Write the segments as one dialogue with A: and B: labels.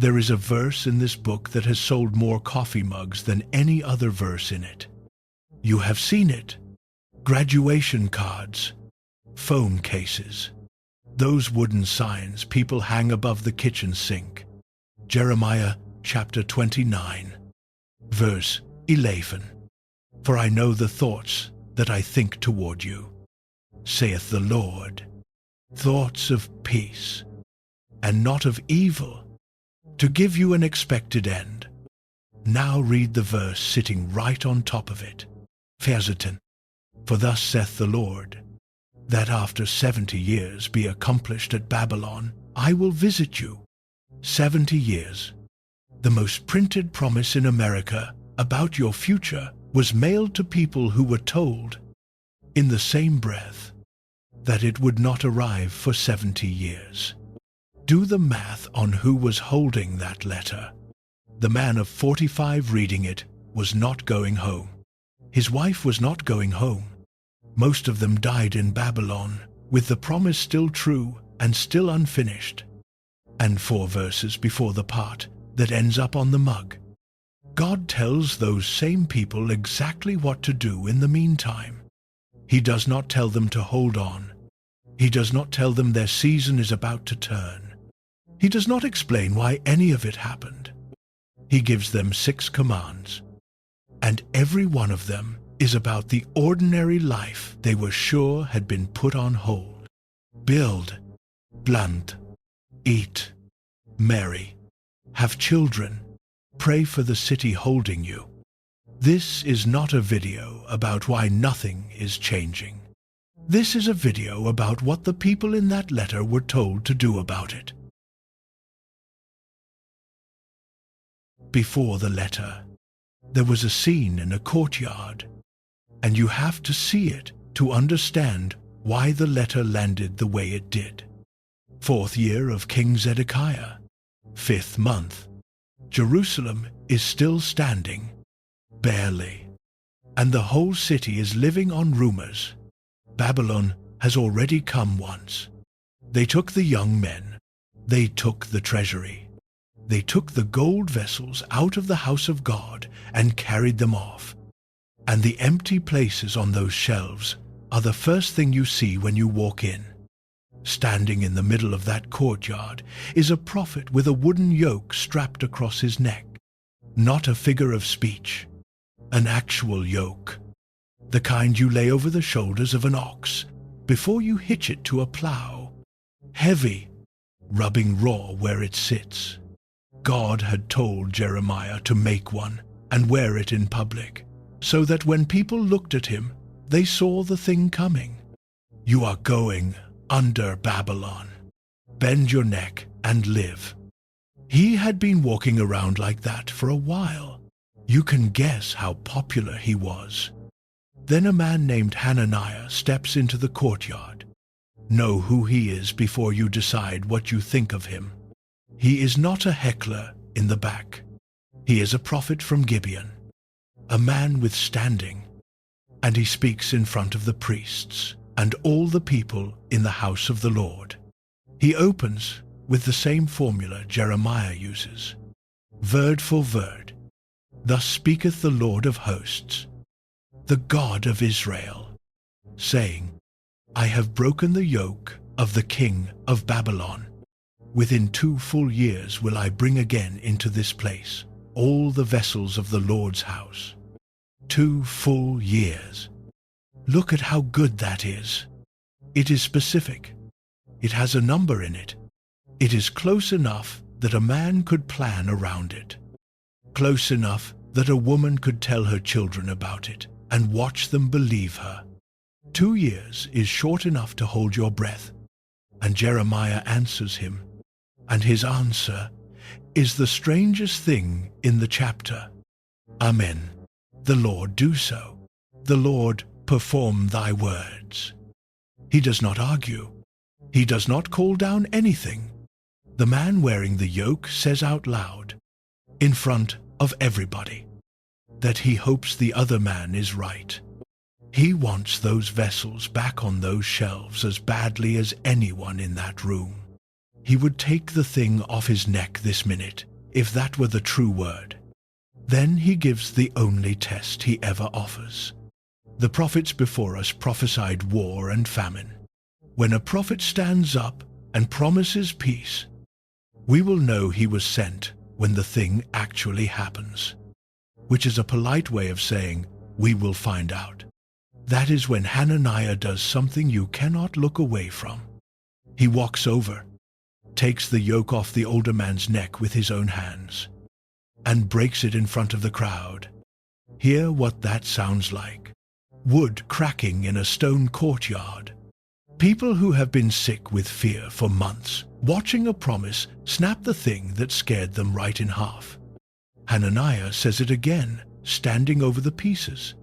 A: There is a verse in this book that has sold more coffee mugs than any other verse in it. You have seen it. Graduation cards, phone cases, those wooden signs people hang above the kitchen sink. Jeremiah chapter 29, verse 11. For I know the thoughts that I think toward you, saith the Lord, thoughts of peace, and not of evil, to give you an expected end. Now read the verse sitting right on top of it. Vers 10. For thus saith the Lord, that after 70 years be accomplished at Babylon, I will visit you. 70 years. The most printed promise in America about your future was mailed to people who were told, in the same breath, that it would not arrive for 70 years. Do the math on who was holding that letter. The man of 45 reading it was not going home. His wife was not going home. Most of them died in Babylon, with the promise still true and still unfinished. And 4 verses before the part that ends up on the mug, God tells those same people exactly what to do in the meantime. He does not tell them to hold on. He does not tell them their season is about to turn. He does not explain why any of it happened. He gives them 6 commands, and every one of them is about the ordinary life they were sure had been put on hold. Build, plant, eat, marry, have children, pray for the city holding you. This is not a video about why nothing is changing. This is a video about what the people in that letter were told to do about it. Before the letter, there was a scene in a courtyard, and you have to see it to understand why the letter landed the way it did. 4th year of King Zedekiah, 5th month. Jerusalem is still standing, barely, and the whole city is living on rumors. Babylon has already come once. They took the young men. They took the treasury. They took the gold vessels out of the house of God and carried them off. And the empty places on those shelves are the first thing you see when you walk in. Standing in the middle of that courtyard is a prophet with a wooden yoke strapped across his neck. Not a figure of speech, an actual yoke. The kind you lay over the shoulders of an ox before you hitch it to a plow. Heavy, rubbing raw where it sits. God had told Jeremiah to make one and wear it in public, so that when people looked at him, they saw the thing coming. You are going under Babylon. Bend your neck and live. He had been walking around like that for a while. You can guess how popular he was. Then a man named Hananiah steps into the courtyard. Know who he is before you decide what you think of him. He is not a heckler in the back. He is a prophet from Gibeon, a man with standing, and he speaks in front of the priests and all the people in the house of the Lord. He opens with the same formula Jeremiah uses, word for word. Thus speaketh the Lord of hosts, the God of Israel, saying, I have broken the yoke of the king of Babylon. Within 2 full years will I bring again into this place all the vessels of the Lord's house. 2 full years. Look at how good that is. It is specific. It has a number in it. It is close enough that a man could plan around it. Close enough that a woman could tell her children about it and watch them believe her. 2 years is short enough to hold your breath. And Jeremiah answers him. And his answer is the strangest thing in the chapter. Amen. The Lord do so. The Lord perform thy words. He does not argue. He does not call down anything. The man wearing the yoke says out loud, in front of everybody, that he hopes the other man is right. He wants those vessels back on those shelves as badly as anyone in that room. He would take the thing off his neck this minute if that were the true word. Then he gives the only test he ever offers. The prophets before us prophesied war and famine. When a prophet stands up and promises peace, we will know he was sent when the thing actually happens, which is a polite way of saying, we will find out. That is when Hananiah does something you cannot look away from. He walks over, takes the yoke off the older man's neck with his own hands, and breaks it in front of the crowd. Hear what that sounds like. Wood cracking in a stone courtyard. People who have been sick with fear for months, watching a promise snap the thing that scared them right in half. Hananiah says it again, standing over the pieces.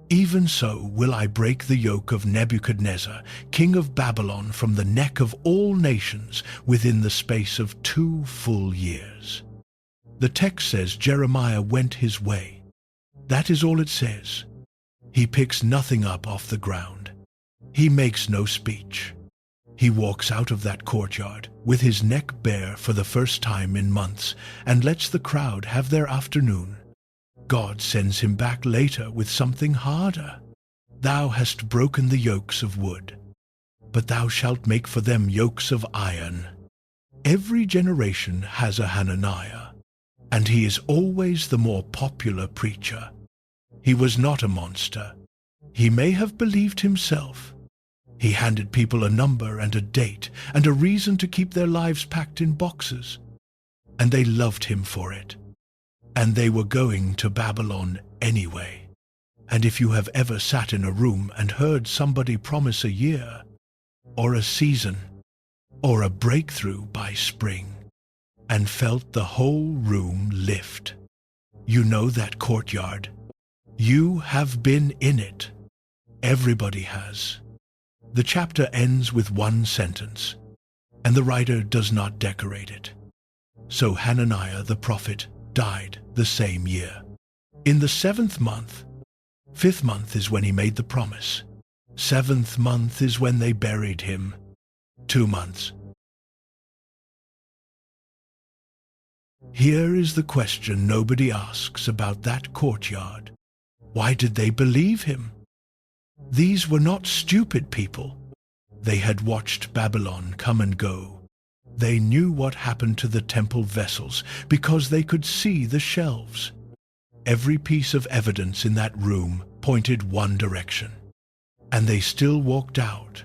A: Even so will I break the yoke of Nebuchadnezzar, king of Babylon, from the neck of all nations within the space of 2 full years. The text says Jeremiah went his way. That is all it says. He picks nothing up off the ground. He makes no speech. He walks out of that courtyard with his neck bare for the first time in months and lets the crowd have their afternoon. God sends him back later with something harder. Thou hast broken the yokes of wood, but thou shalt make for them yokes of iron. Every generation has a Hananiah, and he is always the more popular preacher. He was not a monster. He may have believed himself. He handed people a number and a date and a reason to keep their lives packed in boxes, and they loved him for it. And they were going to Babylon anyway. And if you have ever sat in a room and heard somebody promise a year, or a season, or a breakthrough by spring, and felt the whole room lift, you know that courtyard. You have been in it. Everybody has. The chapter ends with one sentence, and the writer does not decorate it. So Hananiah the prophet died the same year. In the 7th month, 5th month is when he made the promise. 7th month is when they buried him. 2 months. Here is the question nobody asks about that courtyard. Why did they believe him? These were not stupid people. They had watched Babylon come and go. They knew what happened to the temple vessels because they could see the shelves. Every piece of evidence in that room pointed one direction. And they still walked out,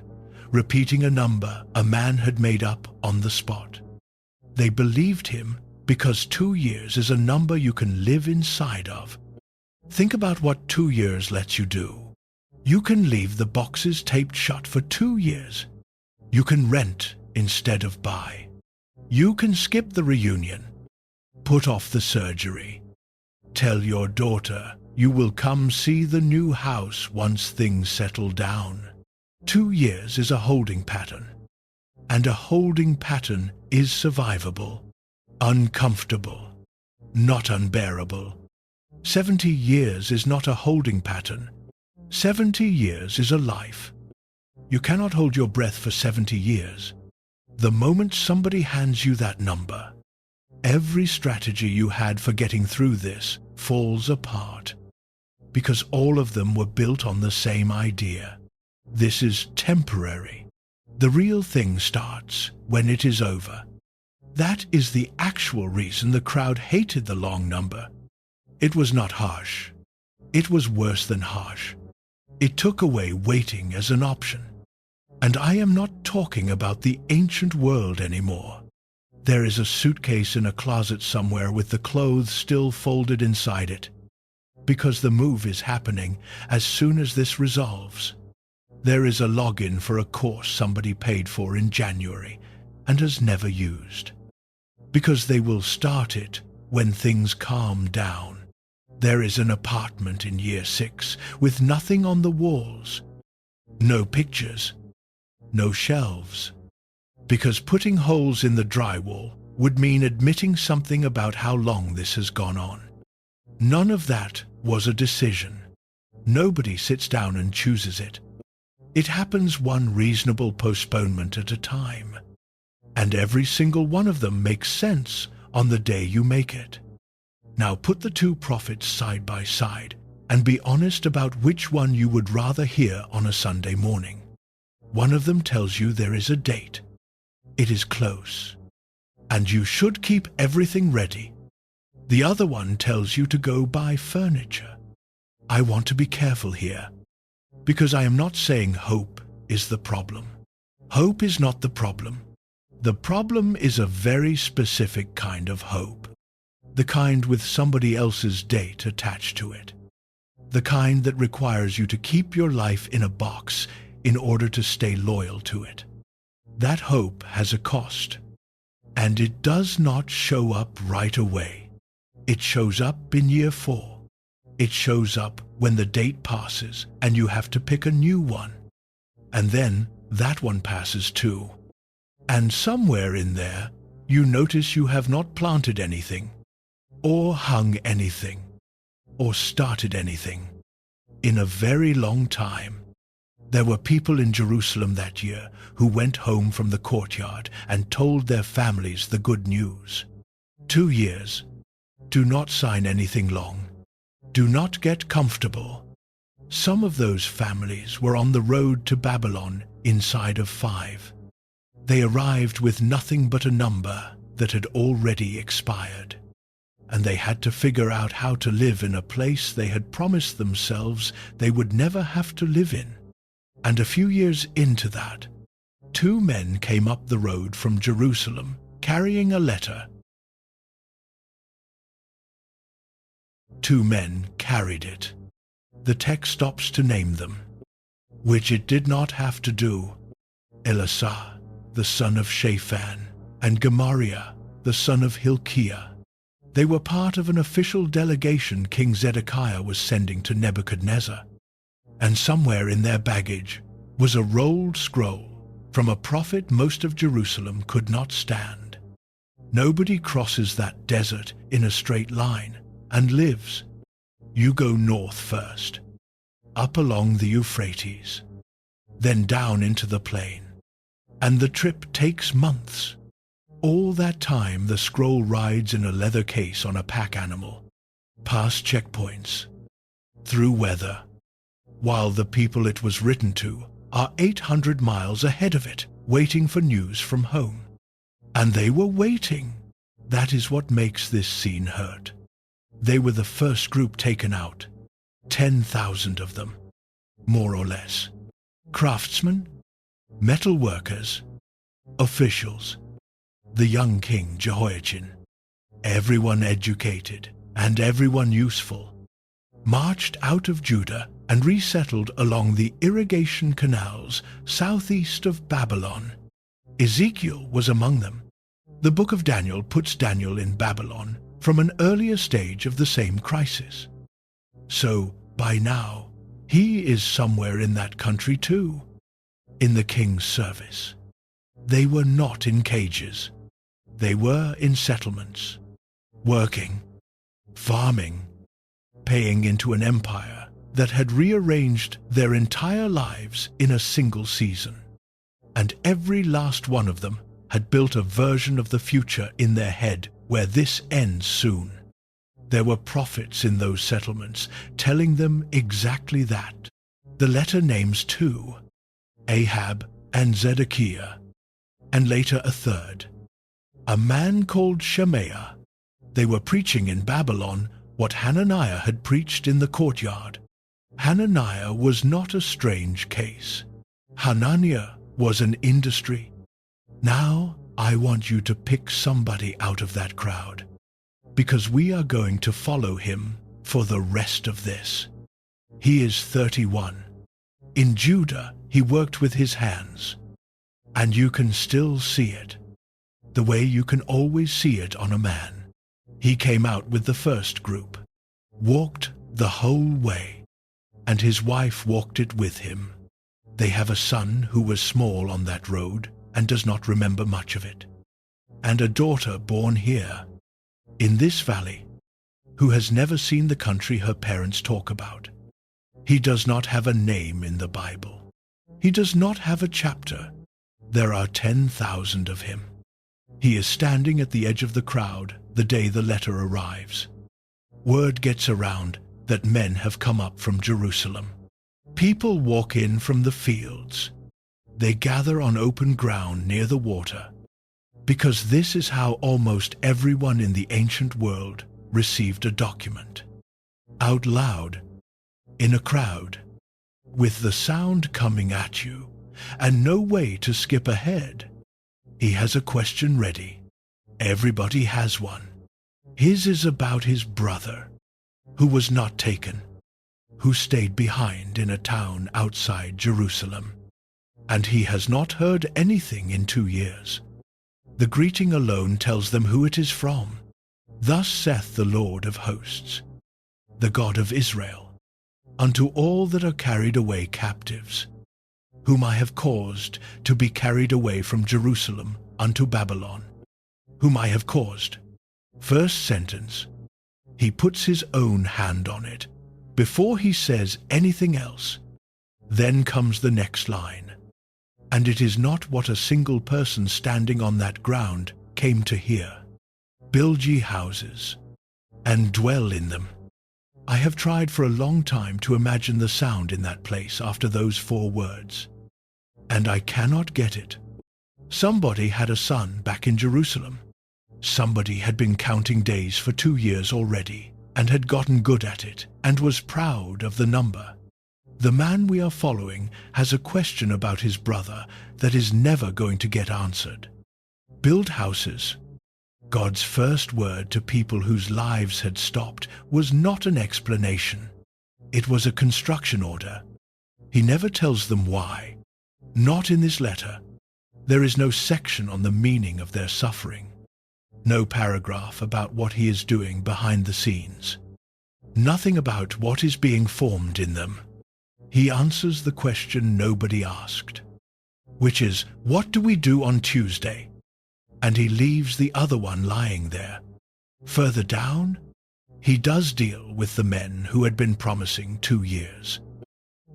A: repeating a number a man had made up on the spot. They believed him because 2 years is a number you can live inside of. Think about what 2 years lets you do. You can leave the boxes taped shut for 2 years. You can rent instead of buy. You can skip the reunion, put off the surgery. Tell your daughter you will come see the new house once things settle down. 2 years is a holding pattern, and a holding pattern is survivable, uncomfortable, not unbearable. 70 years is not a holding pattern. 70 years is a life. You cannot hold your breath for 70 years. The moment somebody hands you that number, every strategy you had for getting through this falls apart, because all of them were built on the same idea. This is temporary. The real thing starts when it is over. That is the actual reason the crowd hated the long number. It was not harsh. It was worse than harsh. It took away waiting as an option. And I am not talking about the ancient world anymore. There is a suitcase in a closet somewhere with the clothes still folded inside it, because the move is happening as soon as this resolves. There is a login for a course somebody paid for in January and has never used, because they will start it when things calm down. There is an apartment in year 6 with nothing on the walls, no pictures, no shelves, because putting holes in the drywall would mean admitting something about how long this has gone on. None of that was a decision. Nobody sits down and chooses it. It happens one reasonable postponement at a time, and every single one of them makes sense on the day you make it. Now put the two prophets side by side and be honest about which one you would rather hear on a Sunday morning. One of them tells you there is a date. It is close, and you should keep everything ready. The other one tells you to go buy furniture. I want to be careful here, because I am not saying hope is the problem. Hope is not the problem. The problem is a very specific kind of hope. The kind with somebody else's date attached to it. The kind that requires you to keep your life in a box in order to stay loyal to it. That hope has a cost, and it does not show up right away. It shows up in year 4. It shows up when the date passes and you have to pick a new one. And then that one passes too. And somewhere in there, you notice you have not planted anything, or hung anything, or started anything in a very long time. There were people in Jerusalem that year who went home from the courtyard and told their families the good news. 2 years. Do not sign anything long. Do not get comfortable. Some of those families were on the road to Babylon inside of 5. They arrived with nothing but a number that had already expired, and they had to figure out how to live in a place they had promised themselves they would never have to live in. And a few years into that, 2 men came up the road from Jerusalem carrying a letter. 2 men carried it. The text stops to name them, which it did not have to do. Elisah, the son of Shaphan, and Gemariah, the son of Hilkiah. They were part of an official delegation King Zedekiah was sending to Nebuchadnezzar. And somewhere in their baggage was a rolled scroll from a prophet most of Jerusalem could not stand. Nobody crosses that desert in a straight line and lives. You go north first, up along the Euphrates, then down into the plain, and the trip takes months. All that time the scroll rides in a leather case on a pack animal, past checkpoints, through weather, while the people it was written to are 800 miles ahead of it, waiting for news from home. And they were waiting. That is what makes this scene hurt. They were the first group taken out, 10,000 of them, more or less. Craftsmen, metal workers, officials, the young king Jehoiachin, everyone educated and everyone useful, marched out of Judah and resettled along the irrigation canals southeast of Babylon. Ezekiel was among them. The book of Daniel puts Daniel in Babylon from an earlier stage of the same crisis. So, by now, he is somewhere in that country too, in the king's service. They were not in cages. They were in settlements, working, farming, paying into an empire that had rearranged their entire lives in a single season. And every last one of them had built a version of the future in their head where this ends soon. There were prophets in those settlements telling them exactly that. The letter names 2, Ahab and Zedekiah, and later a third, a man called Shemaiah. They were preaching in Babylon what Hananiah had preached in the courtyard. Hananiah was not a strange case. Hananiah was an industry. Now I want you to pick somebody out of that crowd, because we are going to follow him for the rest of this. He is 31. In Judah, he worked with his hands, and you can still see it, the way you can always see it on a man. He came out with the first group, walked the whole way, and his wife walked it with him. They have a son who was small on that road and does not remember much of it, and a daughter born here, in this valley, who has never seen the country her parents talk about. He does not have a name in the Bible. He does not have a chapter. There are 10,000 of him. He is standing at the edge of the crowd the day the letter arrives. Word gets around that men have come up from Jerusalem. People walk in from the fields. They gather on open ground near the water, because this is how almost everyone in the ancient world received a document. Out loud, in a crowd, with the sound coming at you, and no way to skip ahead. He has a question ready. Everybody has one. His is about his brother, who was not taken, who stayed behind in a town outside Jerusalem. And he has not heard anything in 2 years. The greeting alone tells them who it is from. Thus saith the Lord of hosts, the God of Israel, unto all that are carried away captives, whom I have caused to be carried away from Jerusalem unto Babylon, whom I have caused. First sentence, he puts his own hand on it before he says anything else. Then comes the next line. And it is not what a single person standing on that ground came to hear. Build ye houses, and dwell in them. I have tried for a long time to imagine the sound in that place after those 4 words, and I cannot get it. Somebody had a son back in Jerusalem. Somebody had been counting days for 2 years already, and had gotten good at it, and was proud of the number. The man we are following has a question about his brother that is never going to get answered. Build houses. God's first word to people whose lives had stopped was not an explanation. It was a construction order. He never tells them why. Not in this letter. There is no section on the meaning of their suffering. No paragraph about what he is doing behind the scenes. Nothing about what is being formed in them. He answers the question nobody asked, which is, what do we do on Tuesday? And he leaves the other one lying there. Further down, he does deal with the men who had been promising 2 years.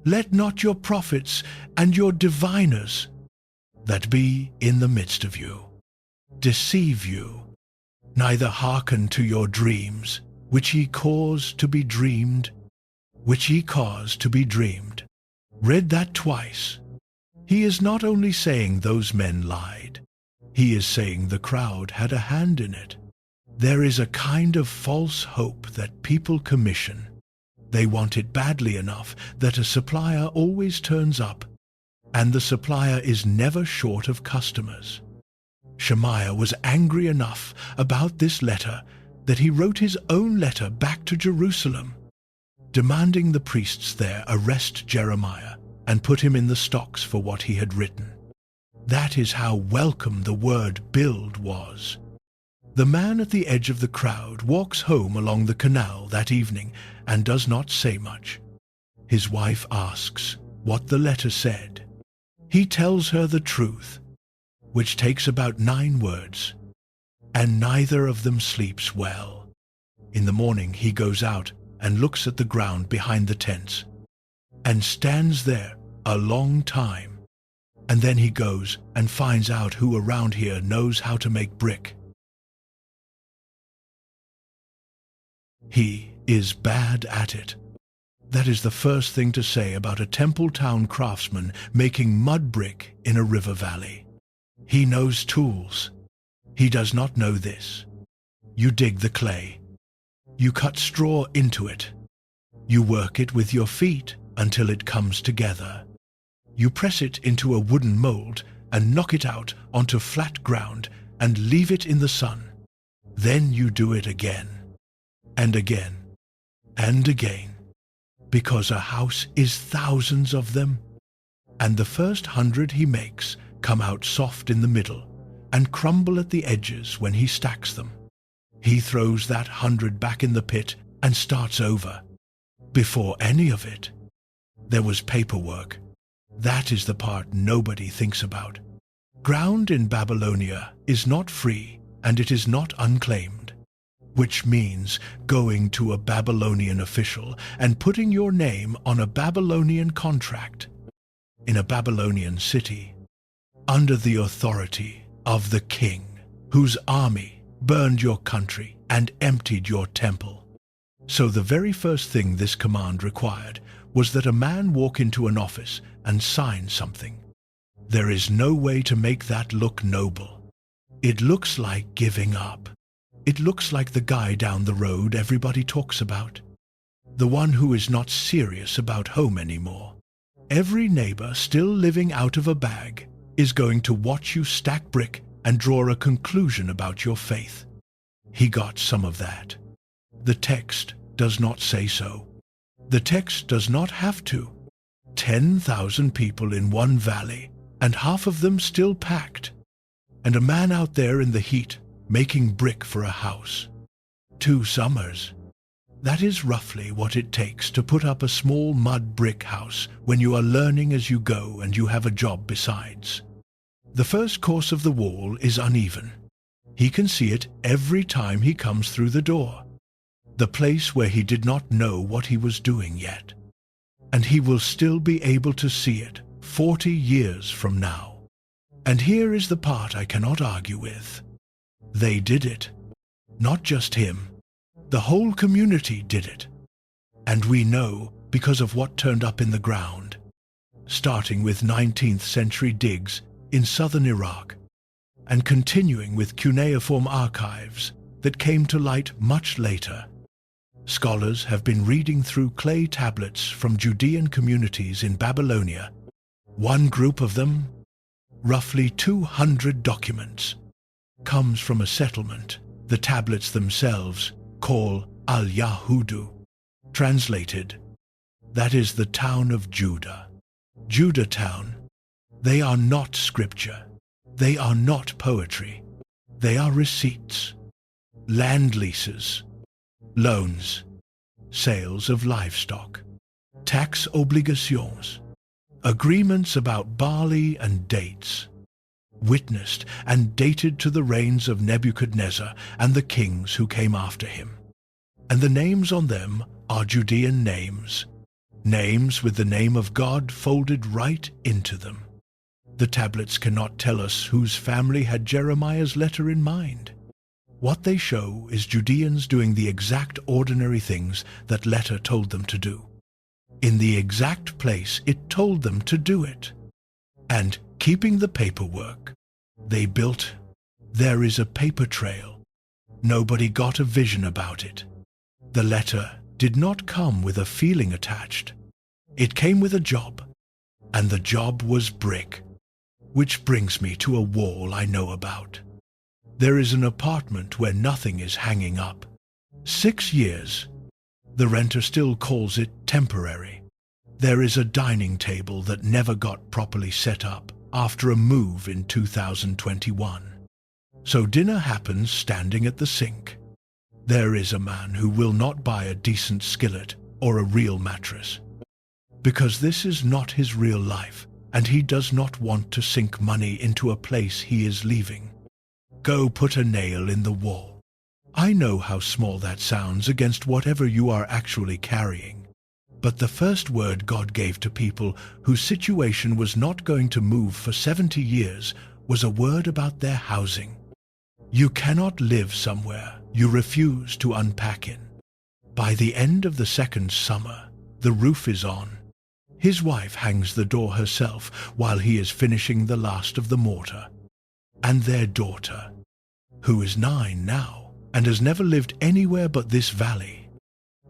A: Let not your prophets and your diviners that be in the midst of you deceive you, neither hearken to your dreams, which ye cause to be dreamed. Read that twice. He is not only saying those men lied, he is saying the crowd had a hand in it. There is a kind of false hope that people commission. They want it badly enough that a supplier always turns up, and the supplier is never short of customers. Shemaiah was angry enough about this letter that he wrote his own letter back to Jerusalem, demanding the priests there arrest Jeremiah and put him in the stocks for what he had written. That is how welcome the word build was. The man at the edge of the crowd walks home along the canal that evening and does not say much. His wife asks what the letter said. He tells her the truth, which takes about 9 words, and neither of them sleeps well. In the morning he goes out and looks at the ground behind the tents, and stands there a long time, and then he goes and finds out who around here knows how to make brick. He is bad at it. That is the first thing to say about a Temple Town craftsman making mud brick in a river valley. He knows tools. He does not know this. You dig the clay. You cut straw into it. You work it with your feet until it comes together. You press it into a wooden mold and knock it out onto flat ground and leave it in the sun. Then you do it again, and again, and again, because a house is thousands of them, and the first 100 he makes come out soft in the middle and crumble at the edges when he stacks them. He throws that 100 back in the pit and starts over. Before any of it, there was paperwork. That is the part nobody thinks about. Ground in Babylonia is not free, and it is not unclaimed, which means going to a Babylonian official and putting your name on a Babylonian contract in a Babylonian city, under the authority of the king, whose army burned your country and emptied your temple. So the very first thing this command required was that a man walk into an office and sign something. There is no way to make that look noble. It looks like giving up. It looks like the guy down the road everybody talks about. The one who is not serious about home anymore. Every neighbor still living out of a bag is going to watch you stack brick and draw a conclusion about your faith. He got some of that. The text does not say so. The text does not have to. 10,000 people in one valley, and half of them still packed. And a man out there in the heat making brick for a house. 2 summers. That is roughly what it takes to put up a small mud brick house when you are learning as you go and you have a job besides. The first course of the wall is uneven. He can see it every time he comes through the door. The place where he did not know what he was doing yet. And he will still be able to see it 40 years from now. And here is the part I cannot argue with. They did it. Not just him. The whole community did it. And we know because of what turned up in the ground. Starting with 19th century digs in southern Iraq, and continuing with cuneiform archives that came to light much later. Scholars have been reading through clay tablets from Judean communities in Babylonia. One group of them, roughly 200 documents, comes from a settlement the tablets themselves call Al-Yahudu. Translated, that is the town of Judah. Judah town. They are not scripture. They are not poetry. They are receipts, land leases, loans, sales of livestock, tax obligations, agreements about barley and dates, witnessed and dated to the reigns of Nebuchadnezzar and the kings who came after him. And the names on them are Judean names, names with the name of God folded right into them. The tablets cannot tell us whose family had Jeremiah's letter in mind. What they show is Judeans doing the exact ordinary things that letter told them to do. In the exact place it told them to do it. And keeping the paperwork they built, there is a paper trail. Nobody got a vision about it. The letter did not come with a feeling attached. It came with a job, and the job was brick. Which brings me to a wall I know about. There is an apartment where nothing is hanging up. 6 years. The renter still calls it temporary. There is a dining table that never got properly set up after a move in 2021. So dinner happens standing at the sink. There is a man who will not buy a decent skillet or a real mattress. Because this is not his real life, and he does not want to sink money into a place he is leaving. Go put a nail in the wall. I know how small that sounds against whatever you are actually carrying. But the first word God gave to people whose situation was not going to move for 70 years was a word about their housing. You cannot live somewhere you refuse to unpack in. By the end of the second summer, the roof is on. His wife hangs the door herself while he is finishing the last of the mortar. And their daughter, who is 9 now and has never lived anywhere but this valley,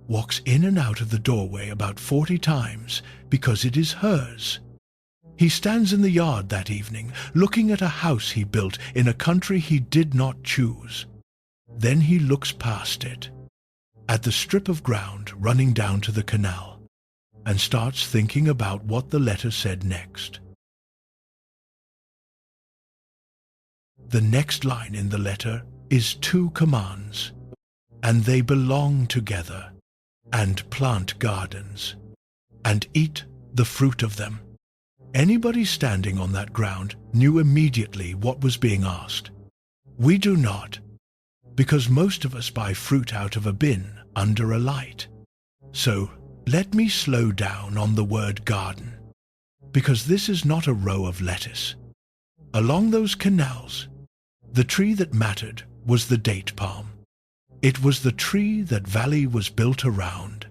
A: walks in and out of the doorway about 40 times because it is hers. He stands in the yard that evening looking at a house he built in a country he did not choose. Then he looks past it, at the strip of ground running down to the canal, and starts thinking about what the letter said next. The next line in the letter is 2 commands, and they belong together, and plant gardens, and eat the fruit of them. Anybody standing on that ground knew immediately what was being asked. We do not, because most of us buy fruit out of a bin under a light. So let me slow down on the word garden, because this is not a row of lettuce. Along those canals, The tree that mattered was the date palm. It was the tree that valley was built around.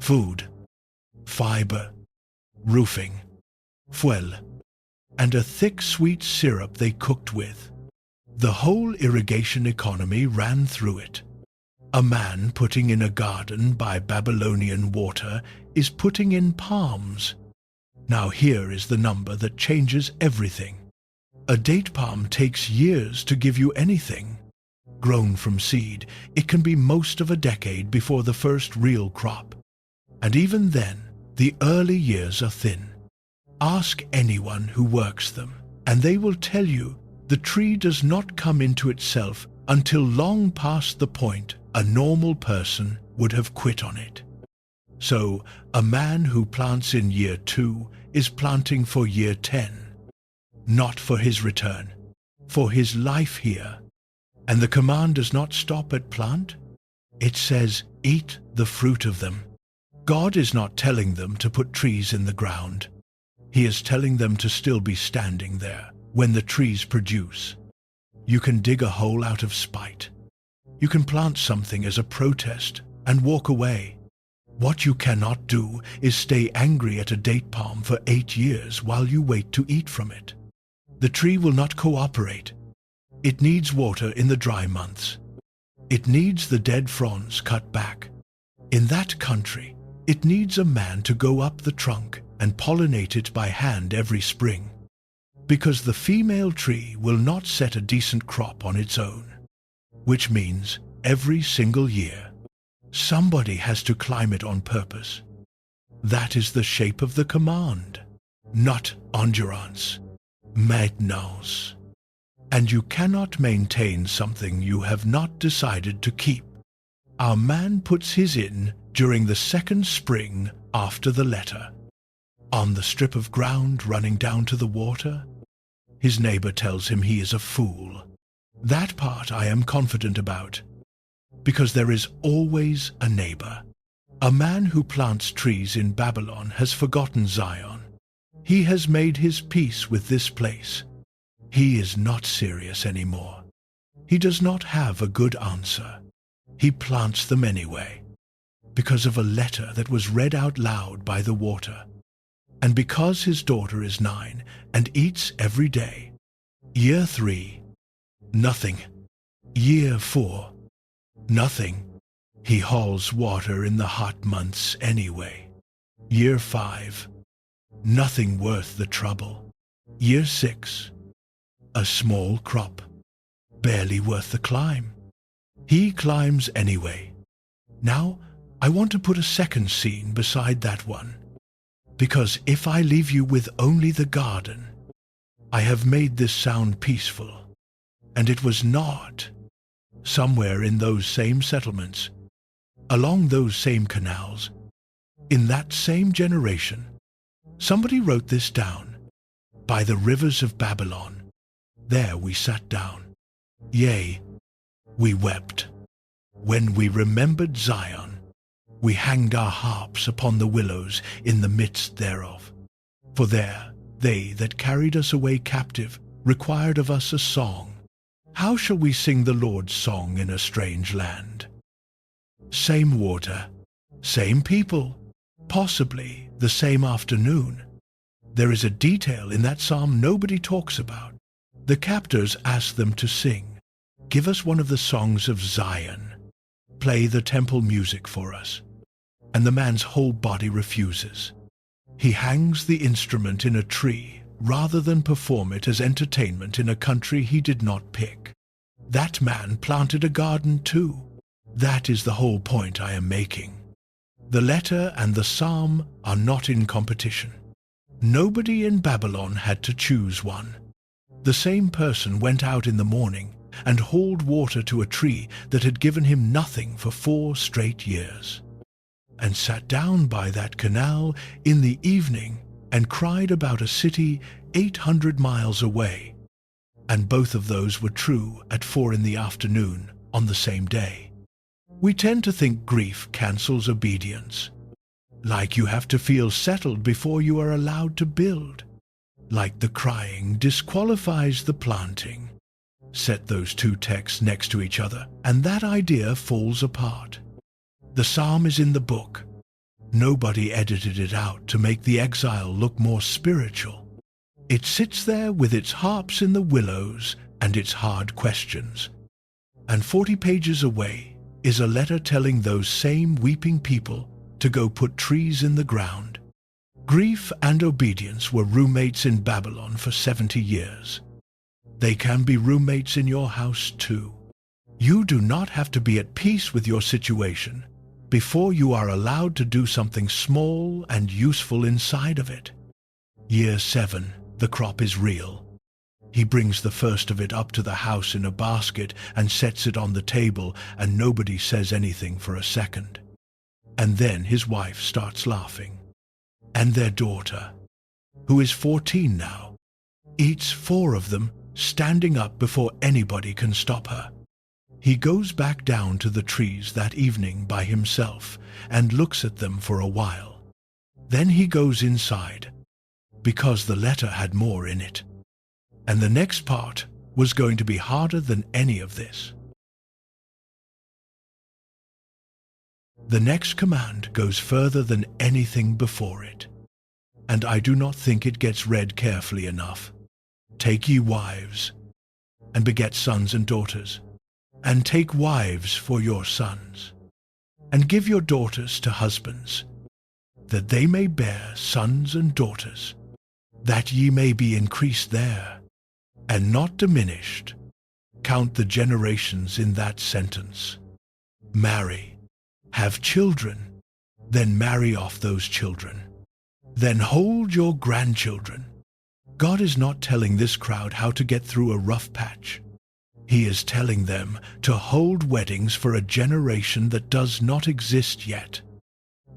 A: Food, fiber, roofing, fuel, and a thick sweet syrup they cooked with. The whole irrigation economy ran through it. A man putting in a garden by Babylonian water is putting in palms. Now here is the number that changes everything. A date palm takes years to give you anything. Grown from seed, it can be most of a decade before the first real crop. And even then, the early years are thin. Ask anyone who works them, and they will tell you the tree does not come into itself until long past the point a normal person would have quit on it. So, a man who plants in year 2 is planting for year 10. Not for his return, for his life here. And the command does not stop at plant. It says, eat the fruit of them. God is not telling them to put trees in the ground. He is telling them to still be standing there when the trees produce. You can dig a hole out of spite. You can plant something as a protest and walk away. What you cannot do is stay angry at a date palm for 8 years while you wait to eat from it. The tree will not cooperate. It needs water in the dry months. It needs the dead fronds cut back. In that country, it needs a man to go up the trunk and pollinate it by hand every spring. Because the female tree will not set a decent crop on its own. Which means every single year, somebody has to climb it on purpose. That is the shape of the command, not endurance, maintenance. And you cannot maintain something you have not decided to keep. Our man puts his in during the second spring after the letter. On the strip of ground running down to the water, his neighbor tells him he is a fool. That part I am confident about, because there is always a neighbor. A man who plants trees in Babylon has forgotten Zion. He has made his peace with this place. He is not serious anymore. He does not have a good answer. He plants them anyway, because of a letter that was read out loud by the water, and because his daughter is 9 and eats every day. Year 3, nothing. Year 4, nothing. He hauls water in the hot months anyway. Year 5, nothing worth the trouble. Year 6, a small crop, barely worth the climb. He climbs anyway. Now, I want to put a second scene beside that one, because if I leave you with only the garden, I have made this sound peaceful, and it was not. Somewhere in those same settlements, along those same canals, in that same generation, somebody wrote this down. By the rivers of Babylon, there we sat down. Yea, we wept. When we remembered Zion, we hanged our harps upon the willows in the midst thereof. For there they that carried us away captive required of us a song. How shall we sing the Lord's song in a strange land? Same water, same people, possibly the same afternoon. There is a detail in that psalm nobody talks about. The captors ask them to sing. Give us one of the songs of Zion. Play the temple music for us. And the man's whole body refuses. He hangs the instrument in a tree rather than perform it as entertainment in a country he did not pick. That man planted a garden too. That is the whole point I am making. The letter and the psalm are not in competition. Nobody in Babylon had to choose one. The same person went out in the morning and hauled water to a tree that had given him nothing for 4 straight years, and sat down by that canal in the evening and cried about a city 800 miles away. And both of those were true at 4 in the afternoon on the same day. We tend to think grief cancels obedience. Like you have to feel settled before you are allowed to build. Like the crying disqualifies the planting. Set those two texts next to each other, and that idea falls apart. The psalm is in the book. Nobody edited it out to make the exile look more spiritual. It sits there with its harps in the willows and its hard questions. And 40 pages away is a letter telling those same weeping people to go put trees in the ground. Grief and obedience were roommates in Babylon for 70 years. They can be roommates in your house too. You do not have to be at peace with your situation before you are allowed to do something small and useful inside of it. Year 7, the crop is real. He brings the first of it up to the house in a basket and sets it on the table, and nobody says anything for a second. And then his wife starts laughing. And their daughter, who is 14 now, eats 4 of them, standing up before anybody can stop her. He goes back down to the trees that evening by himself and looks at them for a while. Then he goes inside, because the letter had more in it. And the next part was going to be harder than any of this. The next command goes further than anything before it, and I do not think it gets read carefully enough. Take ye wives, and beget sons and daughters, and take wives for your sons, and give your daughters to husbands, that they may bear sons and daughters, that ye may be increased there, and not diminished. Count the generations in that sentence. Marry, have children, then marry off those children. Then hold your grandchildren. God is not telling this crowd how to get through a rough patch. He is telling them to hold weddings for a generation that does not exist yet.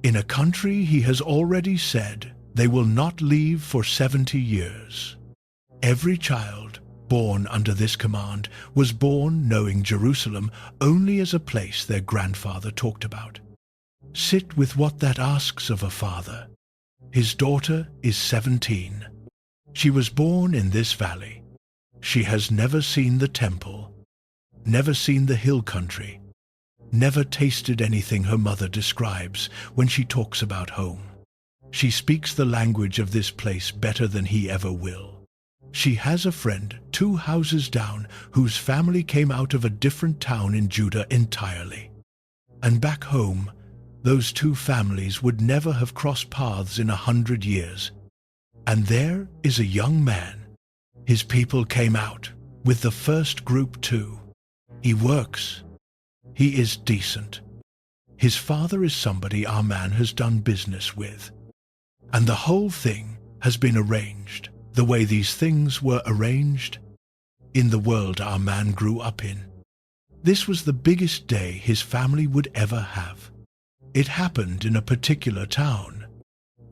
A: In a country he has already said they will not leave for 70 years. Every child born under this command was born knowing Jerusalem only as a place their grandfather talked about. Sit with what that asks of a father. His daughter is 17. She was born in this valley. She has never seen the temple, never seen the hill country, never tasted anything her mother describes when she talks about home. She speaks the language of this place better than he ever will. She has a friend 2 houses down whose family came out of a different town in Judah entirely. And back home, those 2 families would never have crossed paths in 100 years. And there is a young man. His people came out with the first group too. He works. He is decent. His father is somebody our man has done business with. And the whole thing has been arranged the way these things were arranged in the world our man grew up in. This was the biggest day his family would ever have. It happened in a particular town,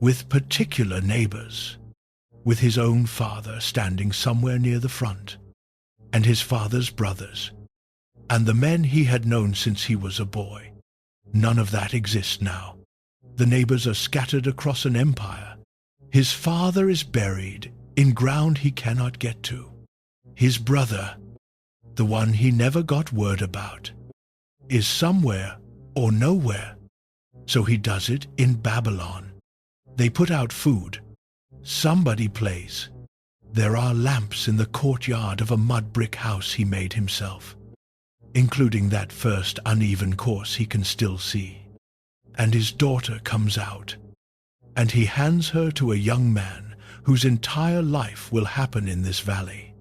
A: with particular neighbors, with his own father standing somewhere near the front, and his father's brothers, and the men he had known since he was a boy. None of that exists now. The neighbors are scattered across an empire. His father is buried in ground he cannot get to. His brother, the one he never got word about, is somewhere or nowhere. So he does it in Babylon. They put out food. Somebody plays. There are lamps in the courtyard of a mud brick house he made himself, including that first uneven course he can still see. And his daughter comes out, and he hands her to a young man whose entire life will happen in this valley.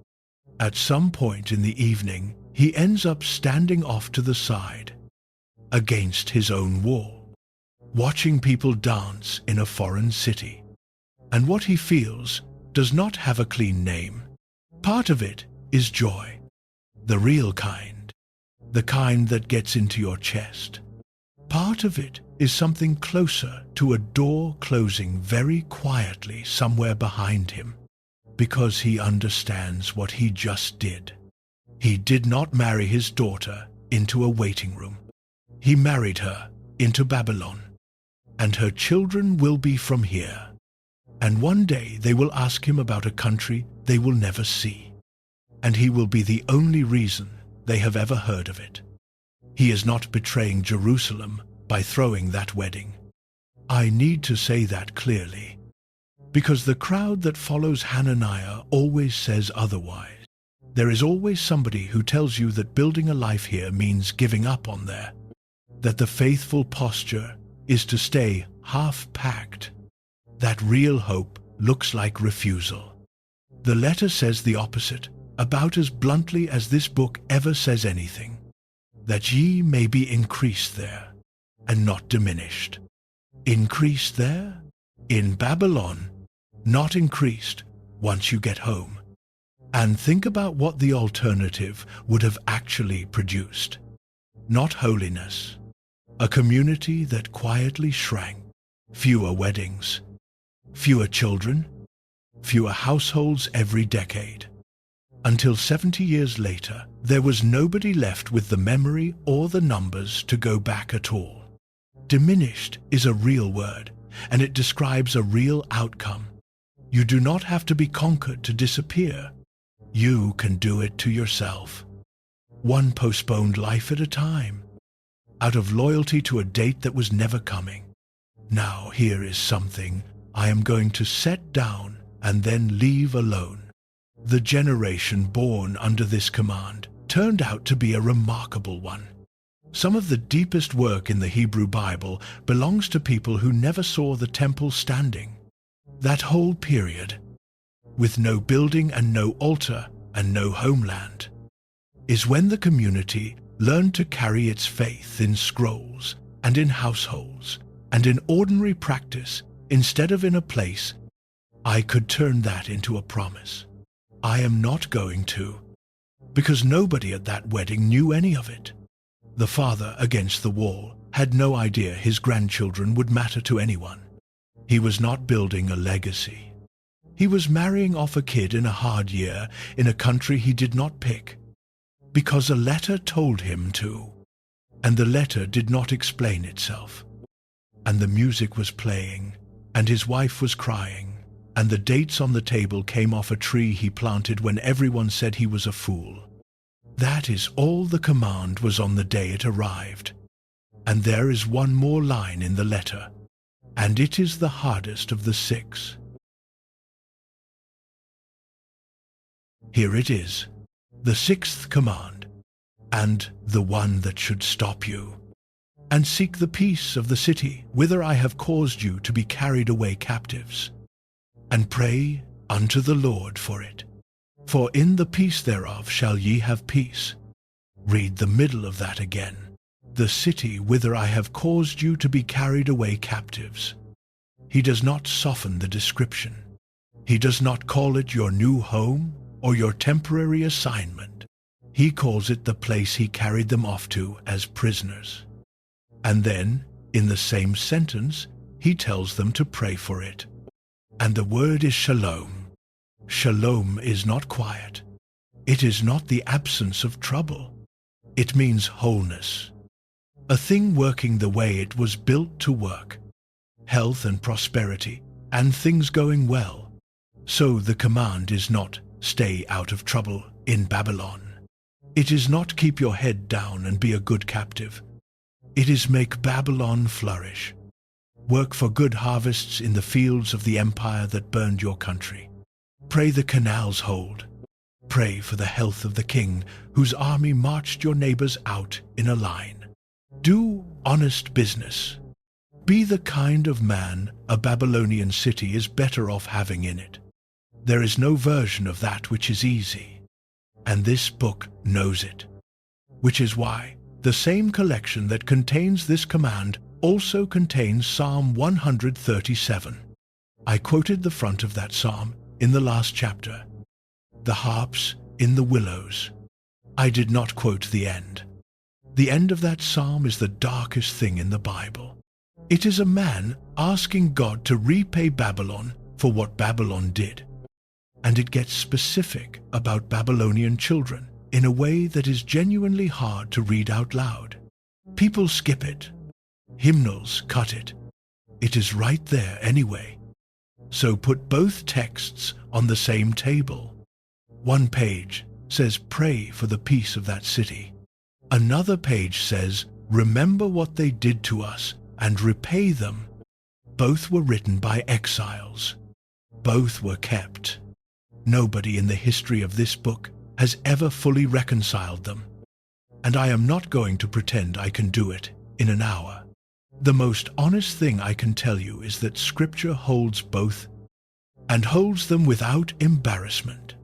A: At some point in the evening, he ends up standing off to the side, against his own wall, watching people dance in a foreign city. And what he feels does not have a clean name. Part of it is joy, the real kind, the kind that gets into your chest. Part of it is something closer to a door closing very quietly somewhere behind him, because he understands what he just did. He did not marry his daughter into a waiting room. He married her into Babylon, and her children will be from here. And one day they will ask him about a country they will never see. and he will be the only reason they have ever heard of it. He is not betraying Jerusalem by throwing that wedding. I need to say that clearly, because the crowd that follows Hananiah always says otherwise. There is always somebody who tells you that building a life here means giving up on there, that the faithful posture is to stay half-packed, that real hope looks like refusal. The letter says the opposite, about as bluntly as this book ever says anything, that ye may be increased there, and not diminished. Increased there? In Babylon, not increased once you get home. And think about what the alternative would have actually produced. Not holiness, a community that quietly shrank, fewer weddings, fewer children, fewer households every decade. Until 70 years later, there was nobody left with the memory or the numbers to go back at all. Diminished is a real word, and it describes a real outcome. You do not have to be conquered to disappear. You can do it to yourself. One postponed life at a time, out of loyalty to a date that was never coming. Now here is something I am going to set down and then leave alone. The generation born under this command turned out to be a remarkable one. Some of the deepest work in the Hebrew Bible belongs to people who never saw the temple standing. That whole period, with no building and no altar and no homeland, is when the community learned to carry its faith in scrolls and in households and in ordinary practice instead of in a place. I could turn that into a promise. I am not going to, because nobody at that wedding knew any of it. The father against the wall had no idea his grandchildren would matter to anyone. He was not building a legacy. He was marrying off a kid in a hard year in a country he did not pick, because a letter told him to, and the letter did not explain itself. And the music was playing, and his wife was crying, and the dates on the table came off a tree he planted when everyone said he was a fool. That is all the command was on the day it arrived. And there is one more line in the letter, and it is the hardest of the 6. Here it is, the 6th command, and the one that should stop you. And seek the peace of the city, whither I have caused you to be carried away captives. And pray unto the Lord for it. For in the peace thereof shall ye have peace. Read the middle of that again. The city whither I have caused you to be carried away captives. He does not soften the description. He does not call it your new home or your temporary assignment. He calls it the place he carried them off to as prisoners. And then, in the same sentence, he tells them to pray for it. And the word is shalom. Shalom is not quiet. It is not the absence of trouble. It means wholeness. A thing working the way it was built to work. Health and prosperity, and things going well. So the command is not stay out of trouble in Babylon. It is not keep your head down and be a good captive. It is make Babylon flourish. Work for good harvests in the fields of the empire that burned your country. Pray the canals hold. Pray for the health of the king, whose army marched your neighbors out in a line. Do honest business. Be the kind of man a Babylonian city is better off having in it. There is no version of that which is easy, and this book knows it. Which is why the same collection that contains this command also contains Psalm 137. I quoted the front of that psalm in the last chapter. The harps in the willows. I did not quote the end. The end of that psalm is the darkest thing in the Bible. It is a man asking God to repay Babylon for what Babylon did. And it gets specific about Babylonian children in a way that is genuinely hard to read out loud. People skip it. Hymnals cut it. It is right there anyway. So put both texts on the same table. One page says, pray for the peace of that city. Another page says, remember what they did to us and repay them. Both were written by exiles. Both were kept. Nobody in the history of this book has ever fully reconciled them. And I am not going to pretend I can do it in an hour. The most honest thing I can tell you is that Scripture holds both, and holds them without embarrassment.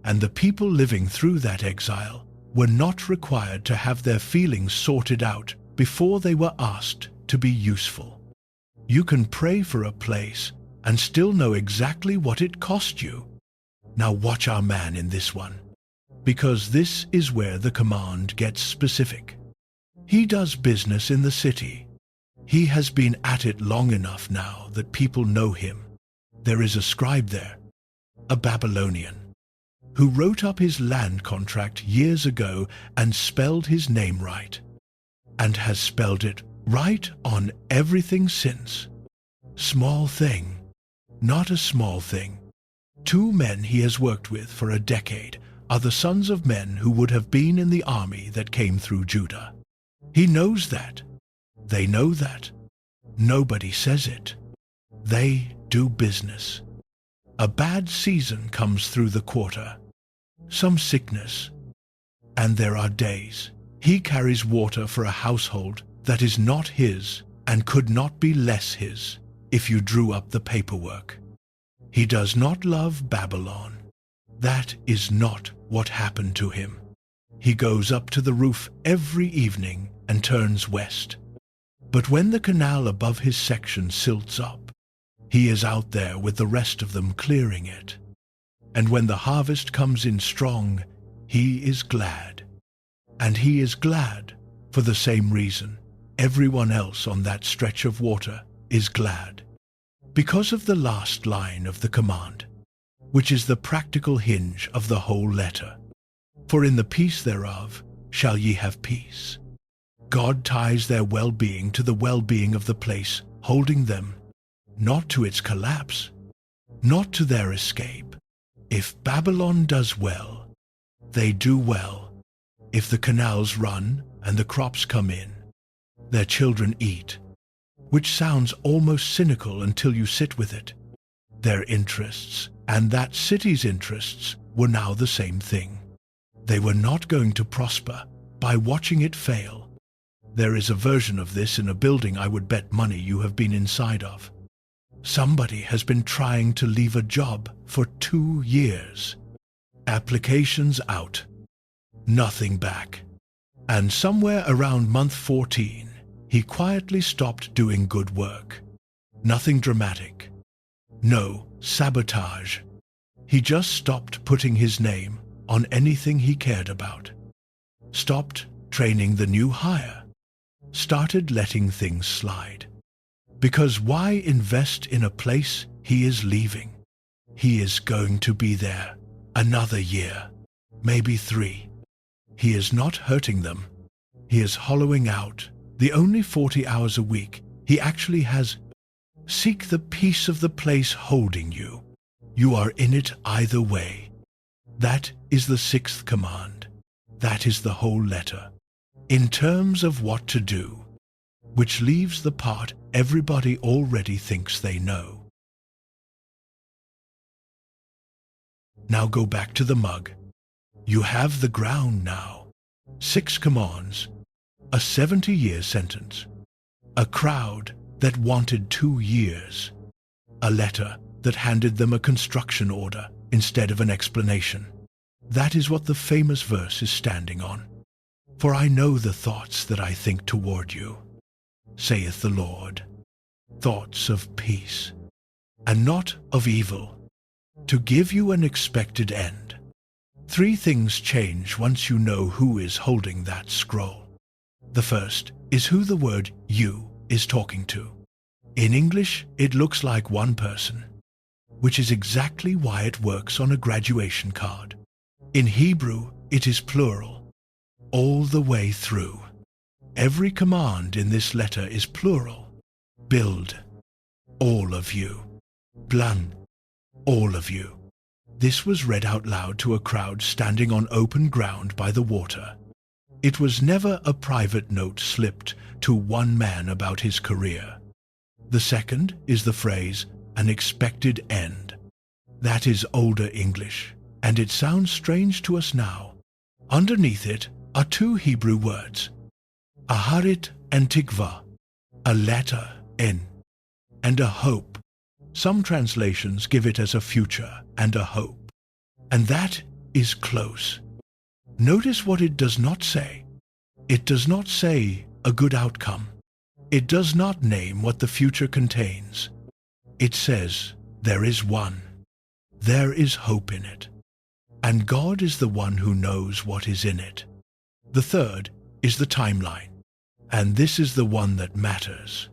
A: And the people living through that exile were not required to have their feelings sorted out before they were asked to be useful. You can pray for a place and still know exactly what it cost you. Now watch our man in this one, because this is where the command gets specific. He does business in the city. He has been at it long enough now that people know him. There is a scribe there, a Babylonian, who wrote up his land contract years ago and spelled his name right, and has spelled it right on everything since. Small thing, not a small thing. 2 men he has worked with for a decade are the sons of men who would have been in the army that came through Judah. He knows that. They know that. Nobody says it. They do business. A bad season comes through the quarter. Some sickness. And there are days. He carries water for a household that is not his and could not be less his if you drew up the paperwork. He does not love Babylon. That is not what happened to him. He goes up to the roof every evening and turns west. But when the canal above his section silts up, he is out there with the rest of them clearing it. And when the harvest comes in strong, he is glad. And he is glad for the same reason everyone else on that stretch of water is glad. Because of the last line of the command, which is the practical hinge of the whole letter. For in the peace thereof shall ye have peace. God ties their well-being to the well-being of the place, holding them, not to its collapse, not to their escape. If Babylon does well, they do well. If the canals run and the crops come in, their children eat, which sounds almost cynical until you sit with it. Their interests and that city's interests were now the same thing. They were not going to prosper by watching it fail. There is a version of this in a building I would bet money you have been inside of. Somebody has been trying to leave a job for 2 years. Applications out. Nothing back. And somewhere around month 14, he quietly stopped doing good work. Nothing dramatic. No sabotage. He just stopped putting his name on anything he cared about. Stopped training the new hire. Started letting things slide. Because why invest in a place he is leaving? He is going to be there another year, maybe 3. He is not hurting them. He is hollowing out the only 40 hours a week he actually has. Seek the peace of the place holding you. You are in it either way. That is the 6th command. That is the whole letter. In terms of what to do, which leaves the part everybody already thinks they know. Now go back to the mug. You have the ground now. 6 commands, a 70-year sentence, a crowd that wanted 2 years, a letter that handed them a construction order instead of an explanation. That is what the famous verse is standing on. For I know the thoughts that I think toward you, saith the Lord, thoughts of peace, and not of evil, to give you an expected end. 3 things change once you know who is holding that scroll. The first is who the word you is talking to. In English, it looks like one person, which is exactly why it works on a graduation card. In Hebrew, it is plural, all the way through. Every command in this letter is plural. Build, all of you. Plan, all of you. This was read out loud to a crowd standing on open ground by the water. It was never a private note slipped to one man about his career. The second is the phrase, "an expected end." That is older English, and it sounds strange to us now. Underneath it are two Hebrew words, aharit and tikva, a letter, N, and a hope. Some translations give it as a future and a hope. And that is close. Notice what it does not say. It does not say a good outcome. It does not name what the future contains. It says there is one. There is hope in it. And God is the one who knows what is in it. The third is the timeline. And this is the one that matters.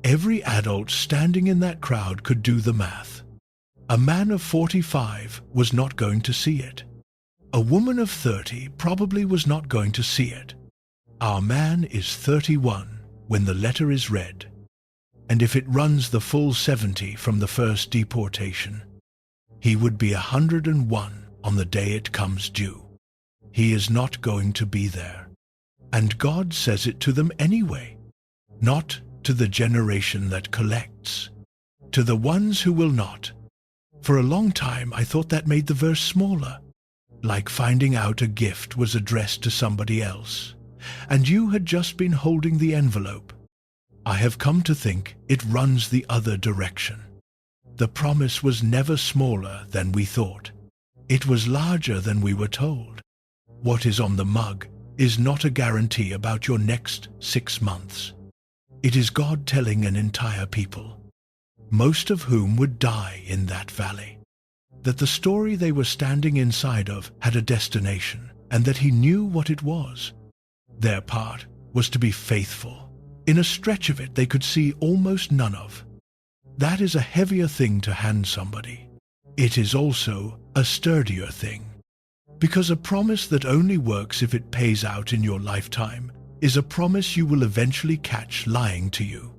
A: Every adult standing in that crowd could do the math. A man of 45 was not going to see it. A woman of 30 probably was not going to see it. Our man is 31 when the letter is read. And if it runs the full 70 from the first deportation, he would be 101 on the day it comes due. He is not going to be there. And God says it to them anyway. Not to the generation that collects. To the ones who will not. For a long time I thought that made the verse smaller. Like finding out a gift was addressed to somebody else, and you had just been holding the envelope. I have come to think it runs the other direction. The promise was never smaller than we thought. It was larger than we were told. What is on the mug is not a guarantee about your next 6 months. It is God telling an entire people, most of whom would die in that valley, that the story they were standing inside of had a destination, and that He knew what it was. Their part was to be faithful. In a stretch of it they could see almost none of. That is a heavier thing to hand somebody. It is also a sturdier thing. Because a promise that only works if it pays out in your lifetime is a promise you will eventually catch lying to you.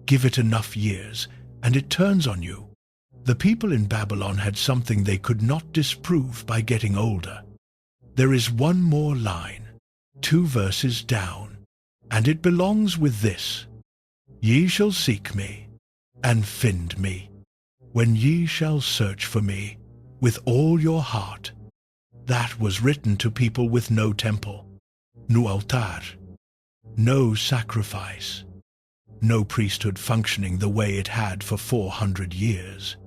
A: Give it enough years, and it turns on you. The people in Babylon had something they could not disprove by getting older. There is one more line, 2 verses down, and it belongs with this: "Ye shall seek me, and find me, when ye shall search for me with all your heart." That was written to people with no temple, no altar, no sacrifice, no priesthood functioning the way it had for 400 years.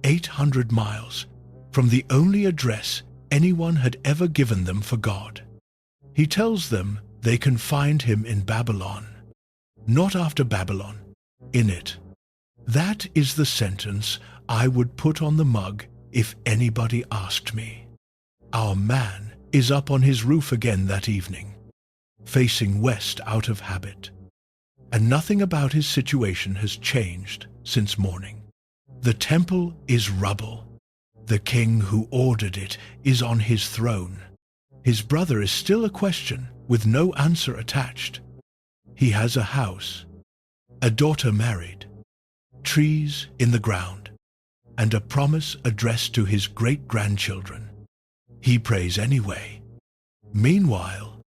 A: 800 miles from the only address anyone had ever given them for God. He tells them they can find Him in Babylon, not after Babylon, in it. That is the sentence I would put on the mug if anybody asked me. Our man is up on his roof again that evening, facing west out of habit. And nothing about his situation has changed since morning. The temple is rubble. The king who ordered it is on his throne. His brother is still a question with no answer attached. He has a house, a daughter married, trees in the ground, and a promise addressed to his great-grandchildren. He prays anyway. Meanwhile,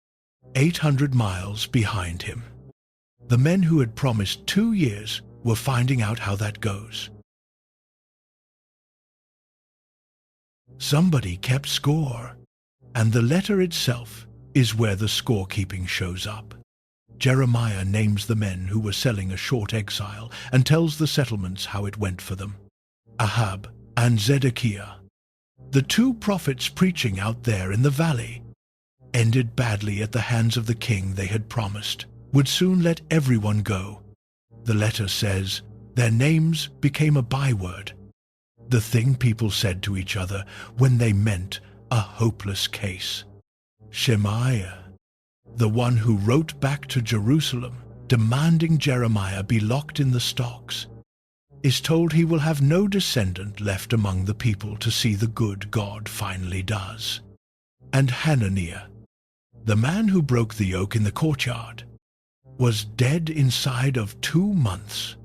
A: 800 miles behind him, the men who had promised 2 years were finding out how that goes. Somebody kept score, and the letter itself is where the scorekeeping shows up. Jeremiah names the men who were selling a short exile and tells the settlements how it went for them. Ahab and Zedekiah, the 2 prophets preaching out there in the valley, ended badly at the hands of the king they had promised would soon let everyone go. The letter says their names became a byword, the thing people said to each other when they meant a hopeless case. Shemaiah, the one who wrote back to Jerusalem demanding Jeremiah be locked in the stocks, is told he will have no descendant left among the people to see the good God finally does. And Hananiah, the man who broke the yoke in the courtyard, was dead inside of 2 months.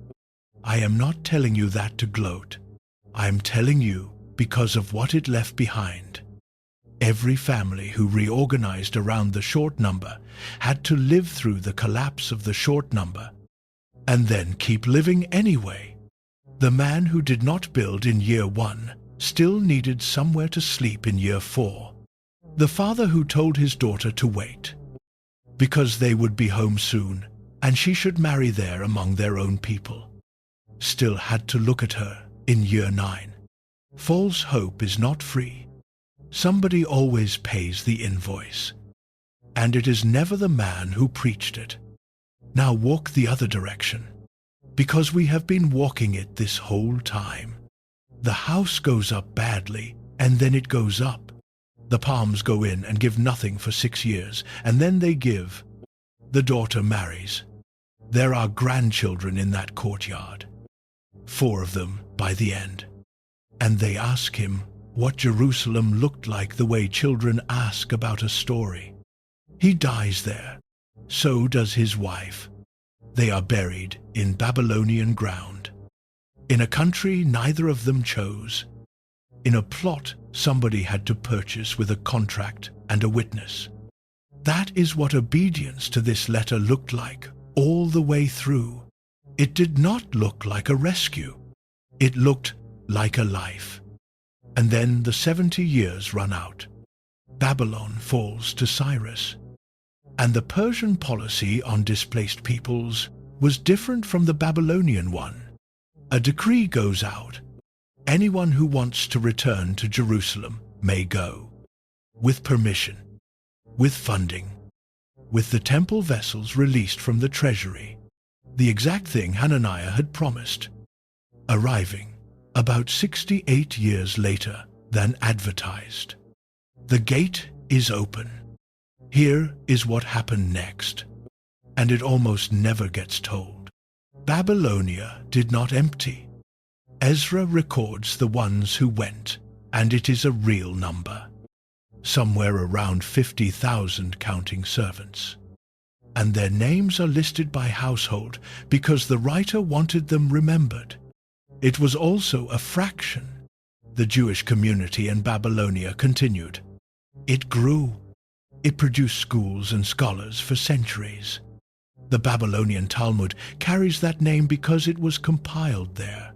A: I am not telling you that to gloat. I am telling you because of what it left behind. Every family who reorganized around the short number had to live through the collapse of the short number, and then keep living anyway. The man who did not build in year 1 still needed somewhere to sleep in year 4. The father who told his daughter to wait, because they would be home soon, and she should marry there among their own people, still had to look at her in year 9. False hope is not free. Somebody always pays the invoice, and it is never the man who preached it. Now walk the other direction, because we have been walking it this whole time. The house goes up badly, and then it goes up. The palms go in and give nothing for 6 years, and then they give. The daughter marries. There are grandchildren in that courtyard, 4 of them by the end. And they ask him what Jerusalem looked like the way children ask about a story. He dies there. So does his wife. They are buried in Babylonian ground, in a country neither of them chose, in a plot somebody had to purchase with a contract and a witness. That is what obedience to this letter looked like all the way through. It did not look like a rescue. It looked like a life. And then the 70 years run out. Babylon falls to Cyrus. And the Persian policy on displaced peoples was different from the Babylonian one. A decree goes out. Anyone who wants to return to Jerusalem may go, with permission, with funding, with the temple vessels released from the treasury, the exact thing Hananiah had promised, arriving about 68 years later than advertised. The gate is open. Here is what happened next, and it almost never gets told. Babylonia did not empty. Ezra records the ones who went, and it is a real number, somewhere around 50,000 counting servants. And their names are listed by household because the writer wanted them remembered. It was also a fraction. The Jewish community in Babylonia continued. It grew. It produced schools and scholars for centuries. The Babylonian Talmud carries that name because it was compiled there.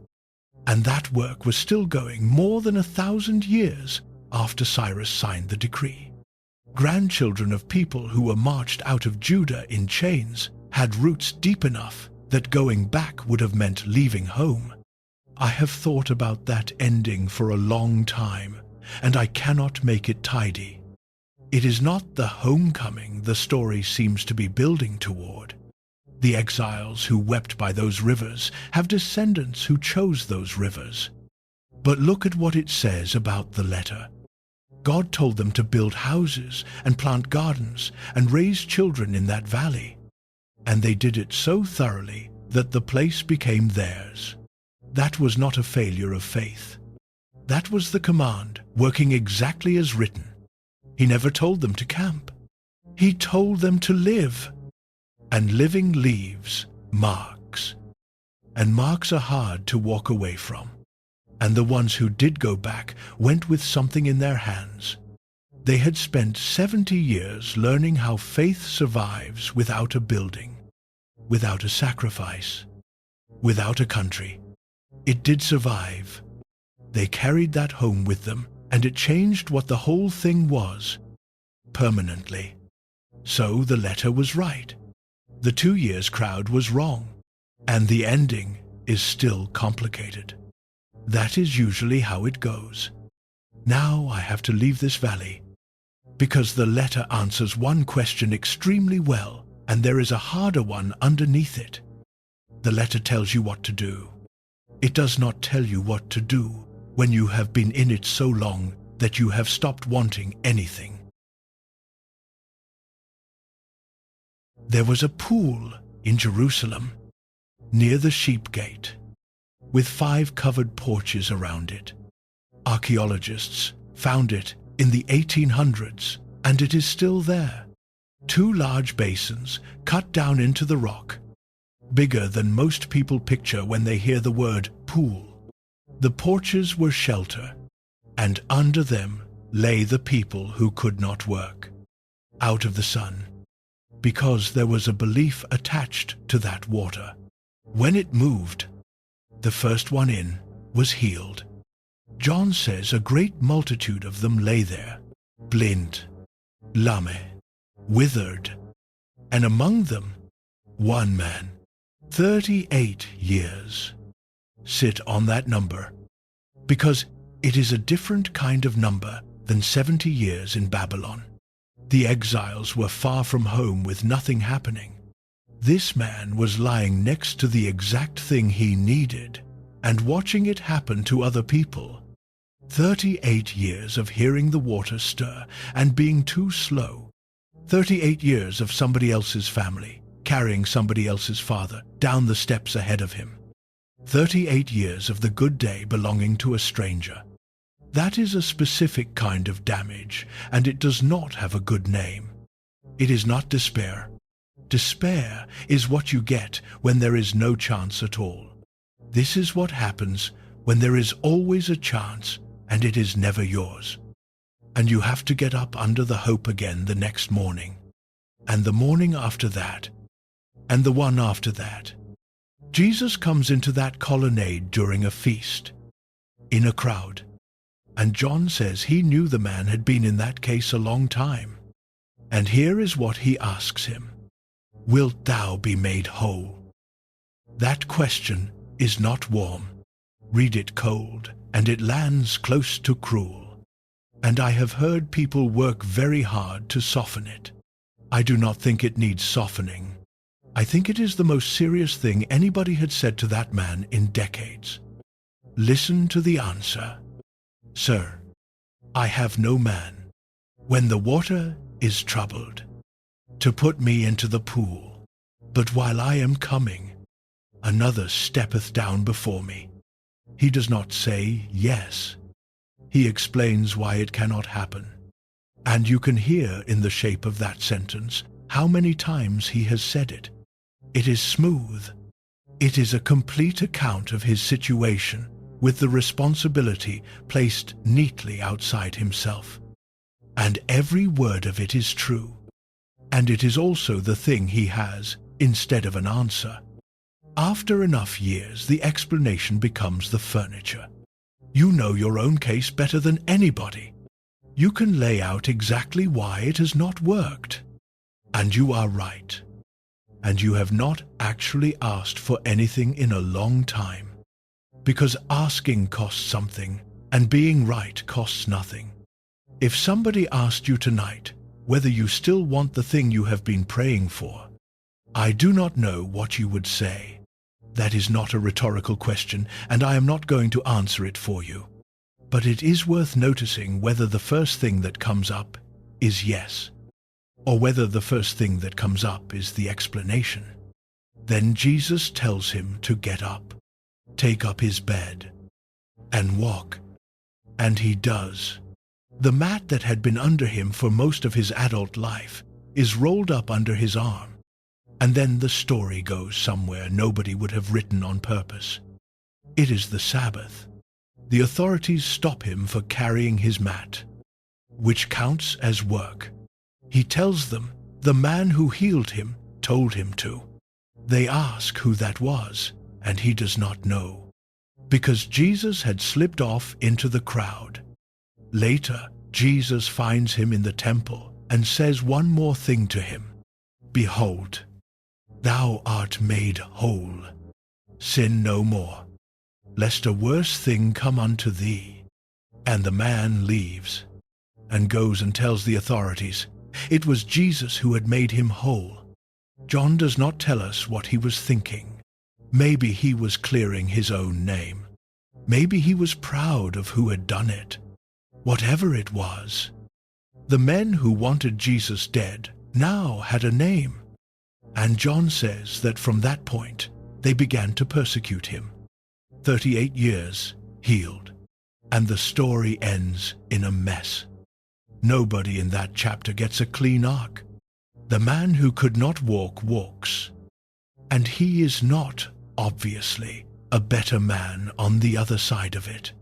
A: And that work was still going more than 1,000 years after Cyrus signed the decree. Grandchildren of people who were marched out of Judah in chains had roots deep enough that going back would have meant leaving home. I have thought about that ending for a long time, and I cannot make it tidy. It is not the homecoming the story seems to be building toward. The exiles who wept by those rivers have descendants who chose those rivers. But look at what it says about the letter. God told them to build houses and plant gardens and raise children in that valley. And they did it so thoroughly that the place became theirs. That was not a failure of faith. That was the command, working exactly as written. He never told them to camp. He told them to live. And living leaves marks. And marks are hard to walk away from. And the ones who did go back went with something in their hands. They had spent 70 years learning how faith survives without a building, without a sacrifice, without a country. It did survive. They carried that home with them, and it changed what the whole thing was, permanently. So the letter was right. The 2 years crowd was wrong, and the ending is still complicated. That is usually how it goes. Now I have to leave this valley, because the letter answers one question extremely well, and there is a harder one underneath it. The letter tells you what to do. It does not tell you what to do when you have been in it so long that you have stopped wanting anything. There was a pool in Jerusalem, near the sheep gate, with 5 covered porches around it. Archaeologists found it in the 1800s, and it is still there. 2 large basins cut down into the rock, bigger than most people picture when they hear the word pool. The porches were shelter. and under them lay the people who could not work, out of the sun, because there was a belief attached to that water. When it moved, the first one in was healed. John says a great multitude of them lay there, blind, lame, withered, and among them one man, 38 years. Sit on that number, because it is a different kind of number than 70 years in Babylon. The exiles were far from home with nothing happening. This man was lying next to the exact thing he needed and watching it happen to other people. 38 years of hearing the water stir and being too slow. 38 years of somebody else's family, carrying somebody else's father down the steps ahead of him. 38 years of the good day belonging to a stranger. That is a specific kind of damage, and it does not have a good name. It is not despair. Despair is what you get when there is no chance at all. This is what happens when there is always a chance and it is never yours. And you have to get up under the hope again the next morning, and the morning after that, and the one after that. Jesus comes into that colonnade during a feast, in a crowd, and John says he knew the man had been in that case a long time. And here is what he asks him: "Wilt thou be made whole?" That question is not warm. Read it cold, and it lands close to cruel. And I have heard people work very hard to soften it. I do not think it needs softening. I think it is the most serious thing anybody had said to that man in decades. Listen to the answer. "Sir, I have no man, when the water is troubled, to put me into the pool. But while I am coming, another steppeth down before me." He does not say yes. He explains why it cannot happen. And you can hear in the shape of that sentence how many times he has said it. It is smooth. It is a complete account of his situation, with the responsibility placed neatly outside himself. And every word of it is true. And it is also the thing he has instead of an answer. After enough years, the explanation becomes the furniture. You know your own case better than anybody. You can lay out exactly why it has not worked. And you are right. And you have not actually asked for anything in a long time. Because asking costs something, and being right costs nothing. If somebody asked you tonight whether you still want the thing you have been praying for, I do not know what you would say. That is not a rhetorical question, and I am not going to answer it for you. But it is worth noticing whether the first thing that comes up is yes, or whether the first thing that comes up is the explanation. Then Jesus tells him to get up, take up his bed, and walk. And he does. The mat that had been under him for most of his adult life is rolled up under his arm. And then the story goes somewhere nobody would have written on purpose. It is the Sabbath. The authorities stop him for carrying his mat, which counts as work. He tells them the man who healed him told him to. They ask who that was, and he does not know, because Jesus had slipped off into the crowd. Later, Jesus finds him in the temple and says one more thing to him: "Behold, thou art made whole. Sin no more, lest a worse thing come unto thee." And the man leaves and goes and tells the authorities it was Jesus who had made him whole. John does not tell us what he was thinking. Maybe he was clearing his own name. Maybe he was proud of who had done it. Whatever it was, the men who wanted Jesus dead now had a name. And John says that from that point, they began to persecute him. 38 years, healed. And the story ends in a mess. Nobody in that chapter gets a clean arc. The man who could not walk walks. And he is not, obviously, a better man on the other side of it.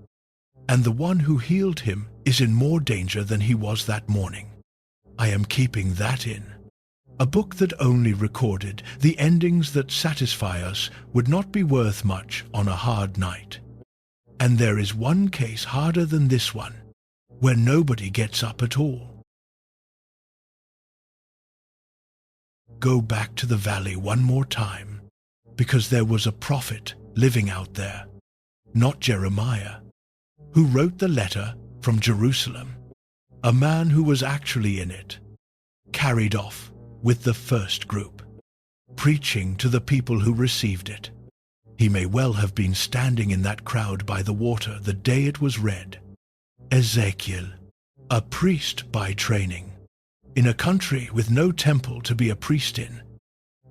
A: and the one who healed him is in more danger than he was that morning. I am keeping that in. A book that only recorded the endings that satisfy us would not be worth much on a hard night. And there is one case harder than this one, where nobody gets up at all. Go back to the valley one more time, because there was a prophet living out there, not Jeremiah, who wrote the letter from Jerusalem, a man who was actually in it, carried off with the first group, preaching to the people who received it. He may well have been standing in that crowd by the water the day it was read. Ezekiel, a priest by training, in a country with no temple to be a priest in.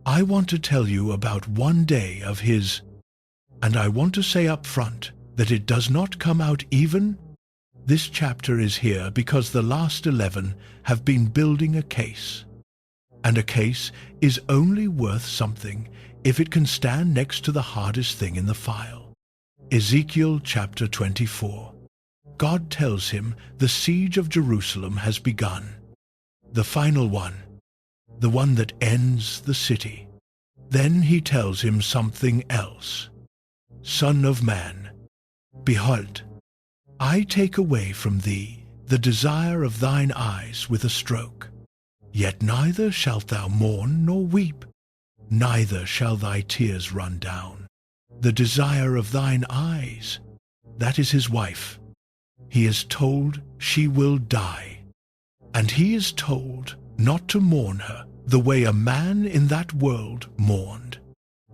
A: I want to tell you about one day of his, and I want to say up front that it does not come out even. This chapter is here because the last 11 have been building a case. And a case is only worth something if it can stand next to the hardest thing in the file. Ezekiel chapter 24. God tells him the siege of Jerusalem has begun. The final one, the one that ends the city. Then he tells him something else. Son of man, behold, I take away from thee the desire of thine eyes with a stroke. Yet neither shalt thou mourn nor weep, neither shall thy tears run down. The desire of thine eyes, that is his wife. He is told she will die, and he is told not to mourn her the way a man in that world mourned.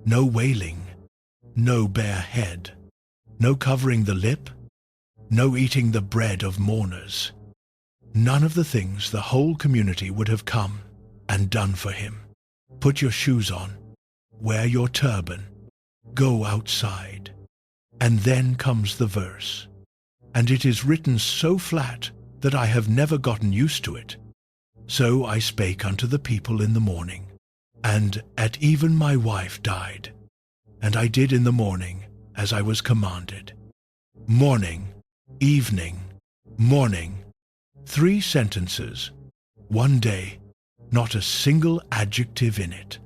A: No wailing, no bare head, no covering the lip, no eating the bread of mourners. None of the things the whole community would have come and done for him. Put your shoes on, wear your turban, go outside. And then comes the verse, and it is written so flat that I have never gotten used to it. So I spake unto the people in the morning, and at even my wife died. And I did in the morning as I was commanded. Morning, evening, morning. 3 sentences, one day, not a single adjective in it.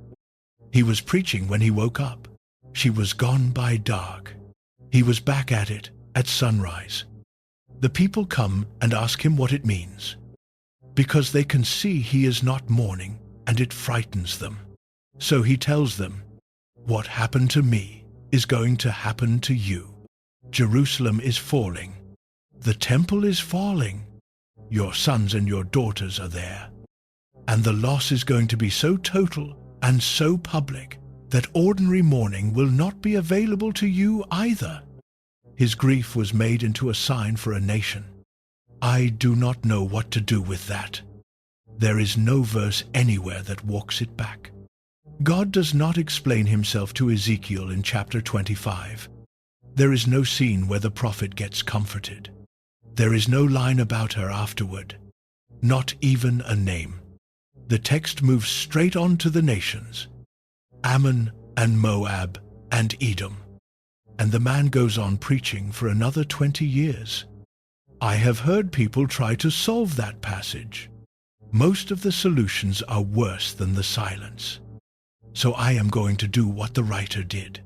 A: He was preaching when he woke up. She was gone by dark. He was back at it at sunrise. The people come and ask him what it means, because they can see he is not mourning, and it frightens them. So he tells them, what happened to me is going to happen to you. Jerusalem is falling. The temple is falling. Your sons and your daughters are there. And the loss is going to be so total and so public that ordinary mourning will not be available to you either. His grief was made into a sign for a nation. I do not know what to do with that. There is no verse anywhere that walks it back. God does not explain himself to Ezekiel in chapter 25. There is no scene where the prophet gets comforted. There is no line about her afterward, not even a name. The text moves straight on to the nations, Ammon and Moab and Edom, and the man goes on preaching for another 20 years. I have heard people try to solve that passage. Most of the solutions are worse than the silence. So I am going to do what the writer did,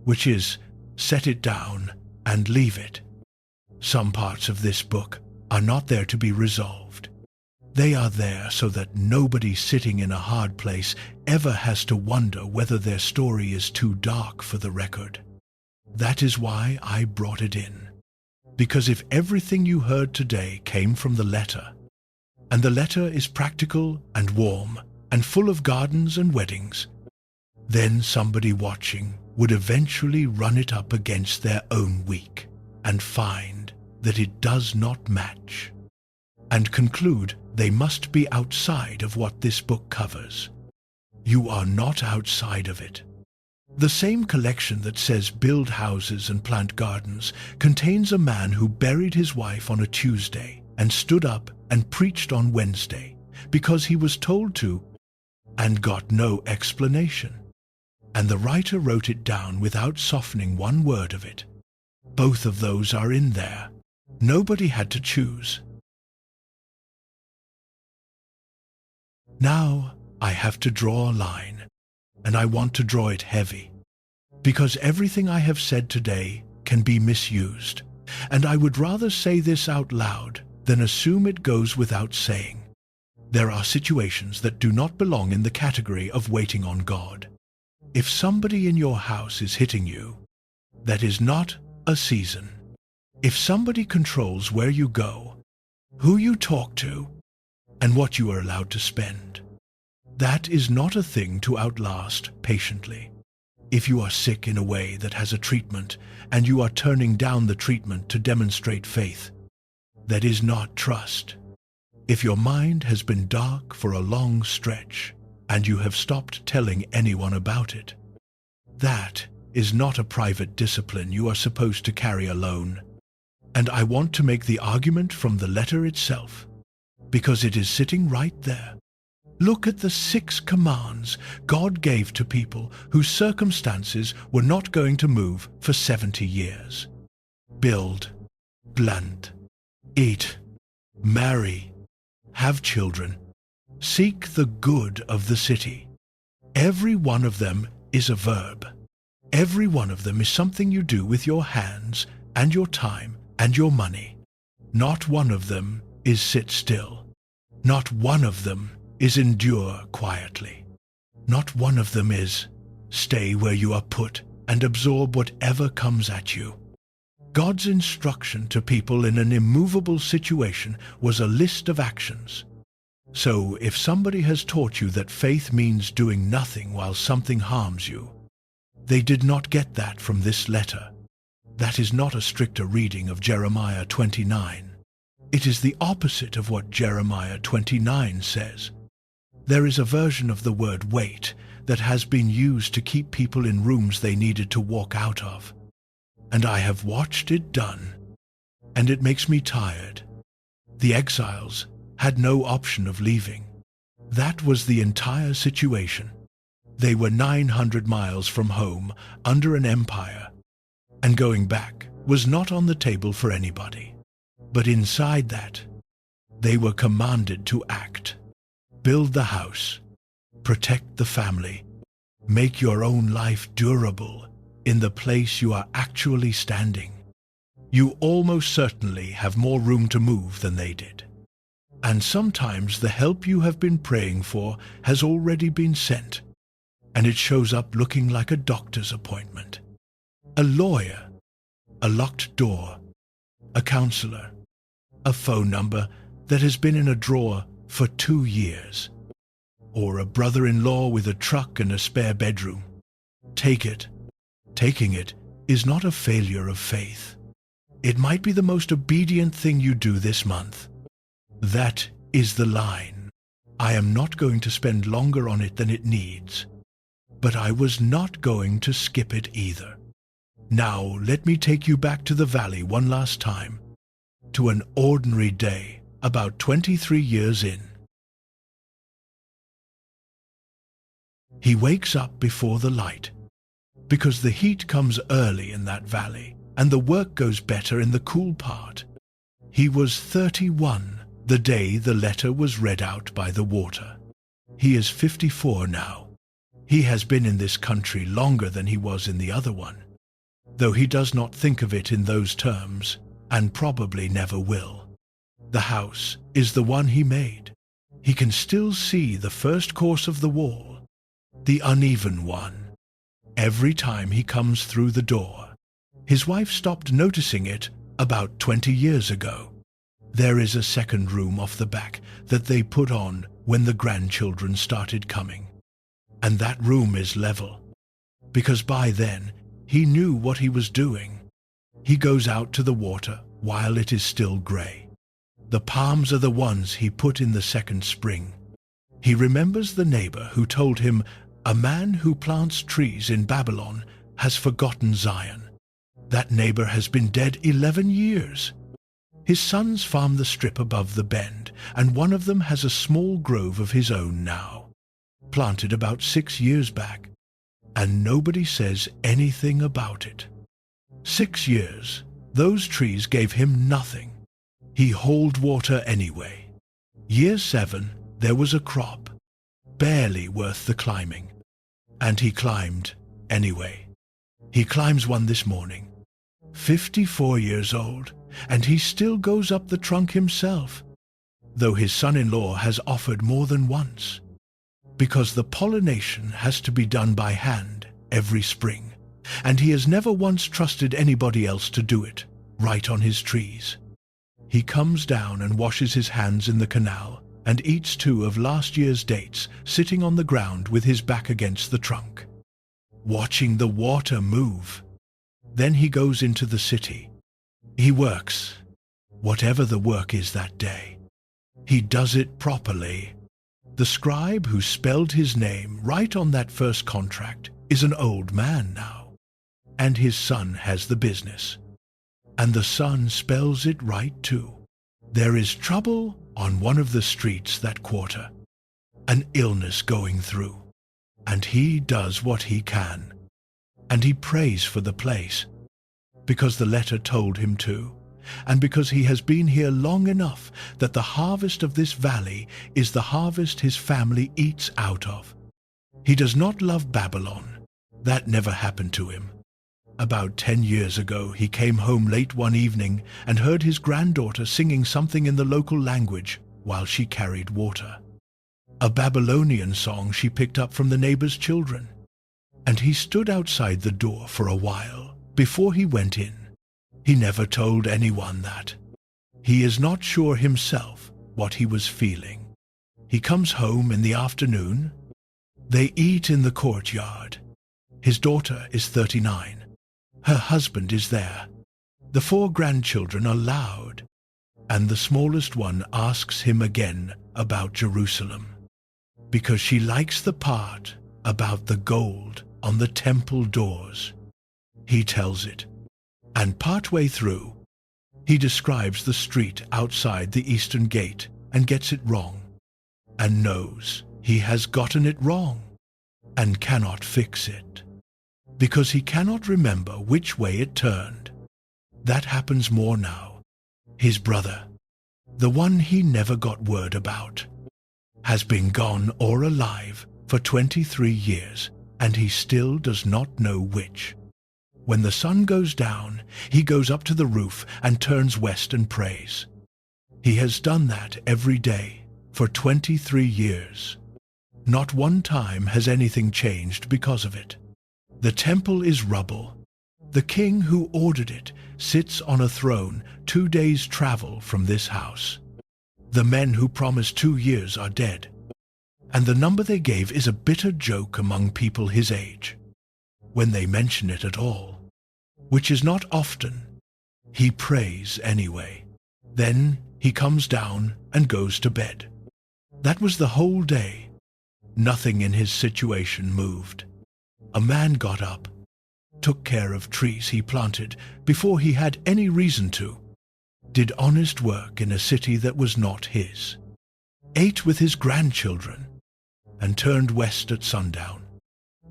A: which is set it down and leave it. Some parts of this book are not there to be resolved. They are there so that nobody sitting in a hard place ever has to wonder whether their story is too dark for the record. That is why I brought it in. Because if everything you heard today came from the letter, and the letter is practical and warm and full of gardens and weddings, then somebody watching would eventually run it up against their own week and find that it does not match, and conclude they must be outside of what this book covers. You are not outside of it. The same collection that says build houses and plant gardens contains a man who buried his wife on a Tuesday and stood up and preached on Wednesday because he was told to, and got no explanation. And the writer wrote it down without softening one word of it. Both of those are in there. Nobody had to choose. Now I have to draw a line, and I want to draw it heavy, because everything I have said today can be misused, and I would rather say this out loud than assume it goes without saying. There are situations that do not belong in the category of waiting on God. If somebody in your house is hitting you, that is not a season. If somebody controls where you go, who you talk to, and what you are allowed to spend, that is not a thing to outlast patiently. If you are sick in a way that has a treatment, and you are turning down the treatment to demonstrate faith, that is not trust. If your mind has been dark for a long stretch, and you have stopped telling anyone about it, that is not a private discipline you are supposed to carry alone. And I want to make the argument from the letter itself, because it is sitting right there. Look at the 6 commands God gave to people whose circumstances were not going to move for 70 years. Build, plant, eat, marry, have children, seek the good of the city. Every one of them is a verb. Every one of them is something you do with your hands and your time and your money. Not one of them is sit still. Not one of them is endure quietly. Not one of them is stay where you are put and absorb whatever comes at you. God's instruction to people in an immovable situation was a list of actions. So if somebody has taught you that faith means doing nothing while something harms you, they did not get that from this letter. That is not a stricter reading of Jeremiah 29. It is the opposite of what Jeremiah 29 says. There is a version of the word wait that has been used to keep people in rooms they needed to walk out of. And I have watched it done, and it makes me tired. The exiles had no option of leaving. That was the entire situation. They were 900 miles from home, under an empire, and going back was not on the table for anybody. But inside that, they were commanded to act. Build the house, protect the family, make your own life durable in the place you are actually standing. You almost certainly have more room to move than they did. And sometimes the help you have been praying for has already been sent, and it shows up looking like a doctor's appointment, a lawyer, a locked door, a counselor, a phone number that has been in a drawer for 2 years, or a brother-in-law with a truck and a spare bedroom. Take it. Taking it is not a failure of faith. It might be the most obedient thing you do this month. That is the line. I am not going to spend longer on it than it needs, but I was not going to skip it either. Now let me take you back to the valley one last time, to an ordinary day about 23 years in. He wakes up before the light, because the heat comes early in that valley, and the work goes better in the cool part. He was 31 the day the letter was read out by the water. He is 54 now. He has been in this country longer than he was in the other one, though he does not think of it in those terms, and probably never will. The house is the one he made. He can still see the first course of the wall, the uneven one, every time he comes through the door. His wife stopped noticing it about 20 years ago. There is a second room off the back that they put on when the grandchildren started coming. And that room is level, because by then he knew what he was doing. He goes out to the water while it is still gray. The palms are the ones he put in the second spring. He remembers the neighbor who told him, "A man who plants trees in Babylon has forgotten Zion." That neighbor has been dead 11 years. His sons farm the strip above the bend, and one of them has a small grove of his own now, planted about 6 years back, and nobody says anything about it. 6 years Those trees gave him nothing. He hauled water anyway. Year 7, there was a crop, barely worth the climbing. And he climbed anyway. He climbs one this morning, 54 years old, and he still goes up the trunk himself, though his son-in-law has offered more than once, because the pollination has to be done by hand every spring, and he has never once trusted anybody else to do it right on his trees. He comes down and washes his hands in the canal and eats 2 of last year's dates sitting on the ground with his back against the trunk, watching the water move. Then he goes into the city. He works, whatever the work is that day. He does it properly. The scribe who spelled his name right on that first contract is an old man now, and his son has the business. And the son spells it right too. There is trouble on one of the streets that quarter, an illness going through, and he does what he can, and he prays for the place, because the letter told him to, and because he has been here long enough that the harvest of this valley is the harvest his family eats out of. He does not love Babylon. That never happened to him. About 10 years ago, he came home late one evening and heard his granddaughter singing something in the local language while she carried water. A Babylonian song she picked up from the neighbor's children. And he stood outside the door for a while before he went in. He never told anyone that. He is not sure himself what he was feeling. He comes home in the afternoon. They eat in the courtyard. His daughter is 39. Her husband is there. The 4 grandchildren are loud, and the smallest one asks him again about Jerusalem, because she likes the part about the gold on the temple doors. He tells it, and partway through, he describes the street outside the eastern gate and gets it wrong, and knows he has gotten it wrong, and cannot fix it, because he cannot remember which way it turned. That happens more now. His brother, the one he never got word about, has been gone or alive for 23 years, and he still does not know which. When the sun goes down, he goes up to the roof and turns west and prays. He has done that every day for 23 years. Not one time has anything changed because of it. The temple is rubble. The king who ordered it sits on a throne 2 days' travel from this house. The men who promised 2 years are dead, and the number they gave is a bitter joke among people his age, when they mention it at all, which is not often. He prays anyway. Then he comes down and goes to bed. That was the whole day. Nothing in his situation moved. A man got up, took care of trees he planted before he had any reason to, did honest work in a city that was not his, ate with his grandchildren, and turned west at sundown.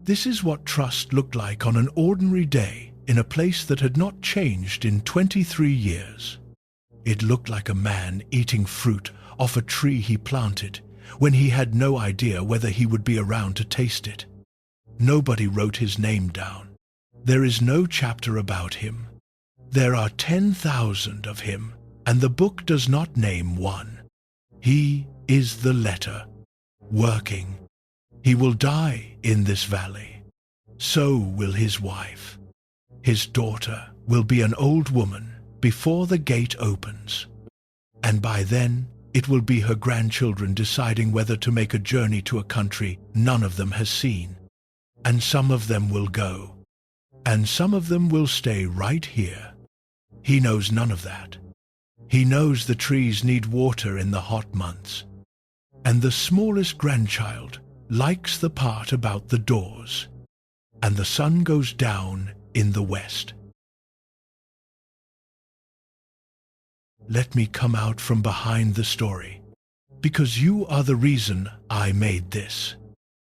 A: This is what trust looked like on an ordinary day in a place that had not changed in 23 years. It looked like a man eating fruit off a tree he planted when he had no idea whether he would be around to taste it. Nobody wrote his name down. There is no chapter about him. There are 10,000 of him, and the book does not name one. He is the letter, working. He will die in this valley. So will his wife. His daughter will be an old woman before the gate opens. And by then, it will be her grandchildren deciding whether to make a journey to a country none of them has seen. And some of them will go, and some of them will stay right here. He knows none of that. He knows the trees need water in the hot months, and the smallest grandchild likes the part about the doors, and the sun goes down in the west. Let me come out from behind the story, because you are the reason I made this.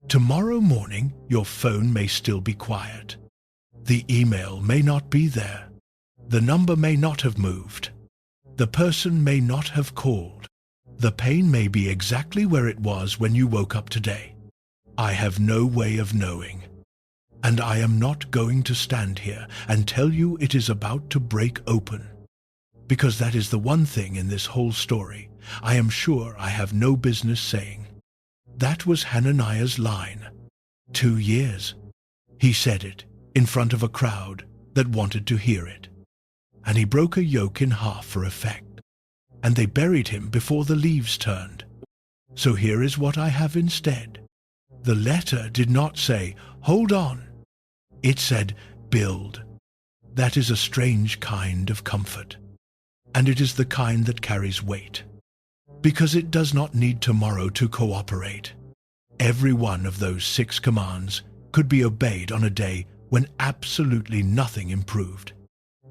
A: Tomorrow morning, your phone may still be quiet. The email may not be there. The number may not have moved. The person may not have called. The pain may be exactly where it was when you woke up today. I have no way of knowing. And I am not going to stand here and tell you it is about to break open. Because that is the one thing in this whole story I am sure I have no business saying. That was Hananiah's line. 2 years. He said it in front of a crowd that wanted to hear it. And he broke a yoke in half for effect. And they buried him before the leaves turned. So here is what I have instead. The letter did not say, "Hold on." It said, "Build." That is a strange kind of comfort. And it is the kind that carries weight. Because it does not need tomorrow to cooperate. Every one of those 6 commands could be obeyed on a day when absolutely nothing improved.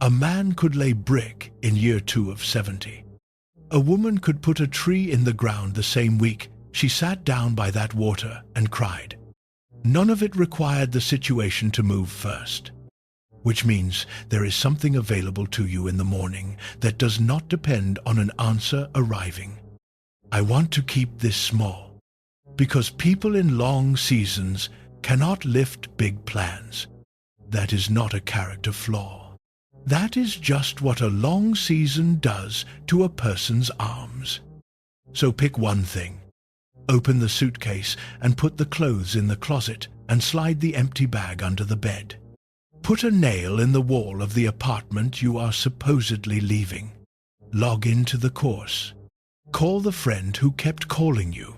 A: A man could lay brick in year 2 of 70. A woman could put a tree in the ground the same week she sat down by that water and cried. None of it required the situation to move first. Which means there is something available to you in the morning that does not depend on an answer arriving. I want to keep this small, because people in long seasons cannot lift big plans. That is not a character flaw. That is just what a long season does to a person's arms. So pick one thing. Open the suitcase and put the clothes in the closet and slide the empty bag under the bed. Put a nail in the wall of the apartment you are supposedly leaving. Log into the course. Call the friend who kept calling you.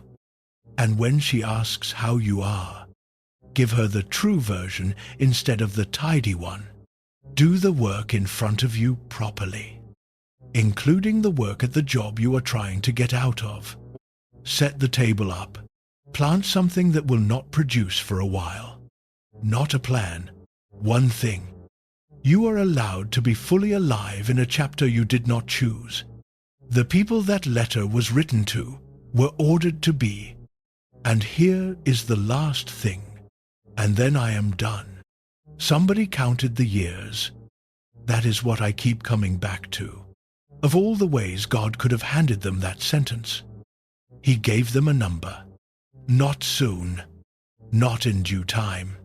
A: And when she asks how you are, give her the true version instead of the tidy one. Do the work in front of you properly, including the work at the job you are trying to get out of. Set the table up. Plant something that will not produce for a while. Not a plan. One thing. You are allowed to be fully alive in a chapter you did not choose. The people that letter was written to were ordered to be. And here is the last thing. And then I am done. Somebody counted the years. That is what I keep coming back to. Of all the ways God could have handed them that sentence, He gave them a number. Not soon. Not in due time.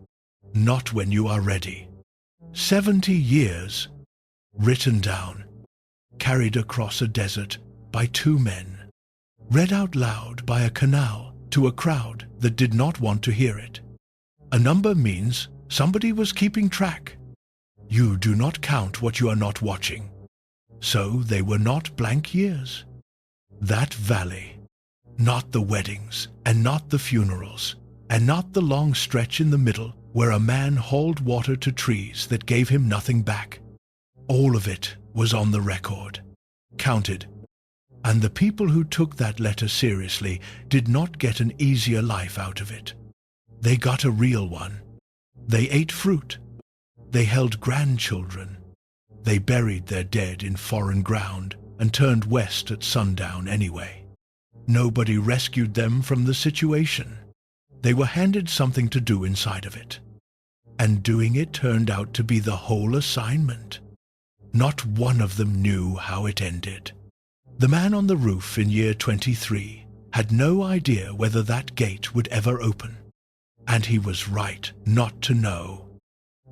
A: Not when you are ready. 70 years, written down, carried across a desert by 2 men, read out loud by a canal to a crowd that did not want to hear it. A number means somebody was keeping track. You do not count what you are not watching. So they were not blank years. That valley, not the weddings, and not the funerals, and not the long stretch in the middle where a man hauled water to trees that gave him nothing back. All of it was on the record, counted. And the people who took that letter seriously did not get an easier life out of it. They got a real one. They ate fruit. They held grandchildren. They buried their dead in foreign ground and turned west at sundown anyway. Nobody rescued them from the situation. They were handed something to do inside of it. And doing it turned out to be the whole assignment. Not one of them knew how it ended. The man on the roof in year 23 had no idea whether that gate would ever open. And he was right not to know,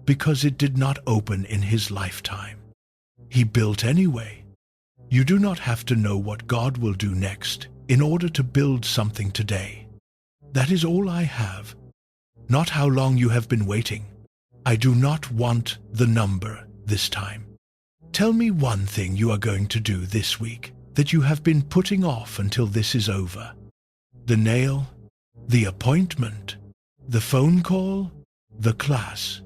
A: because it did not open in his lifetime. He built anyway. You do not have to know what God will do next in order to build something today. That is all I have. Not how long you have been waiting. I do not want the number this time. Tell me one thing you are going to do this week that you have been putting off until this is over. The nail, the appointment, the phone call, the class,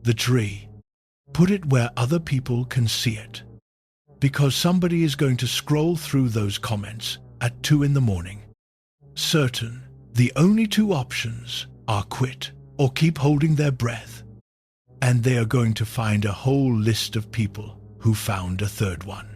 A: the tree. Put it where other people can see it. Because somebody is going to scroll through those comments at 2 in the morning. Certain. The only 2 options are quit or keep holding their breath. And they are going to find a whole list of people who found a third one.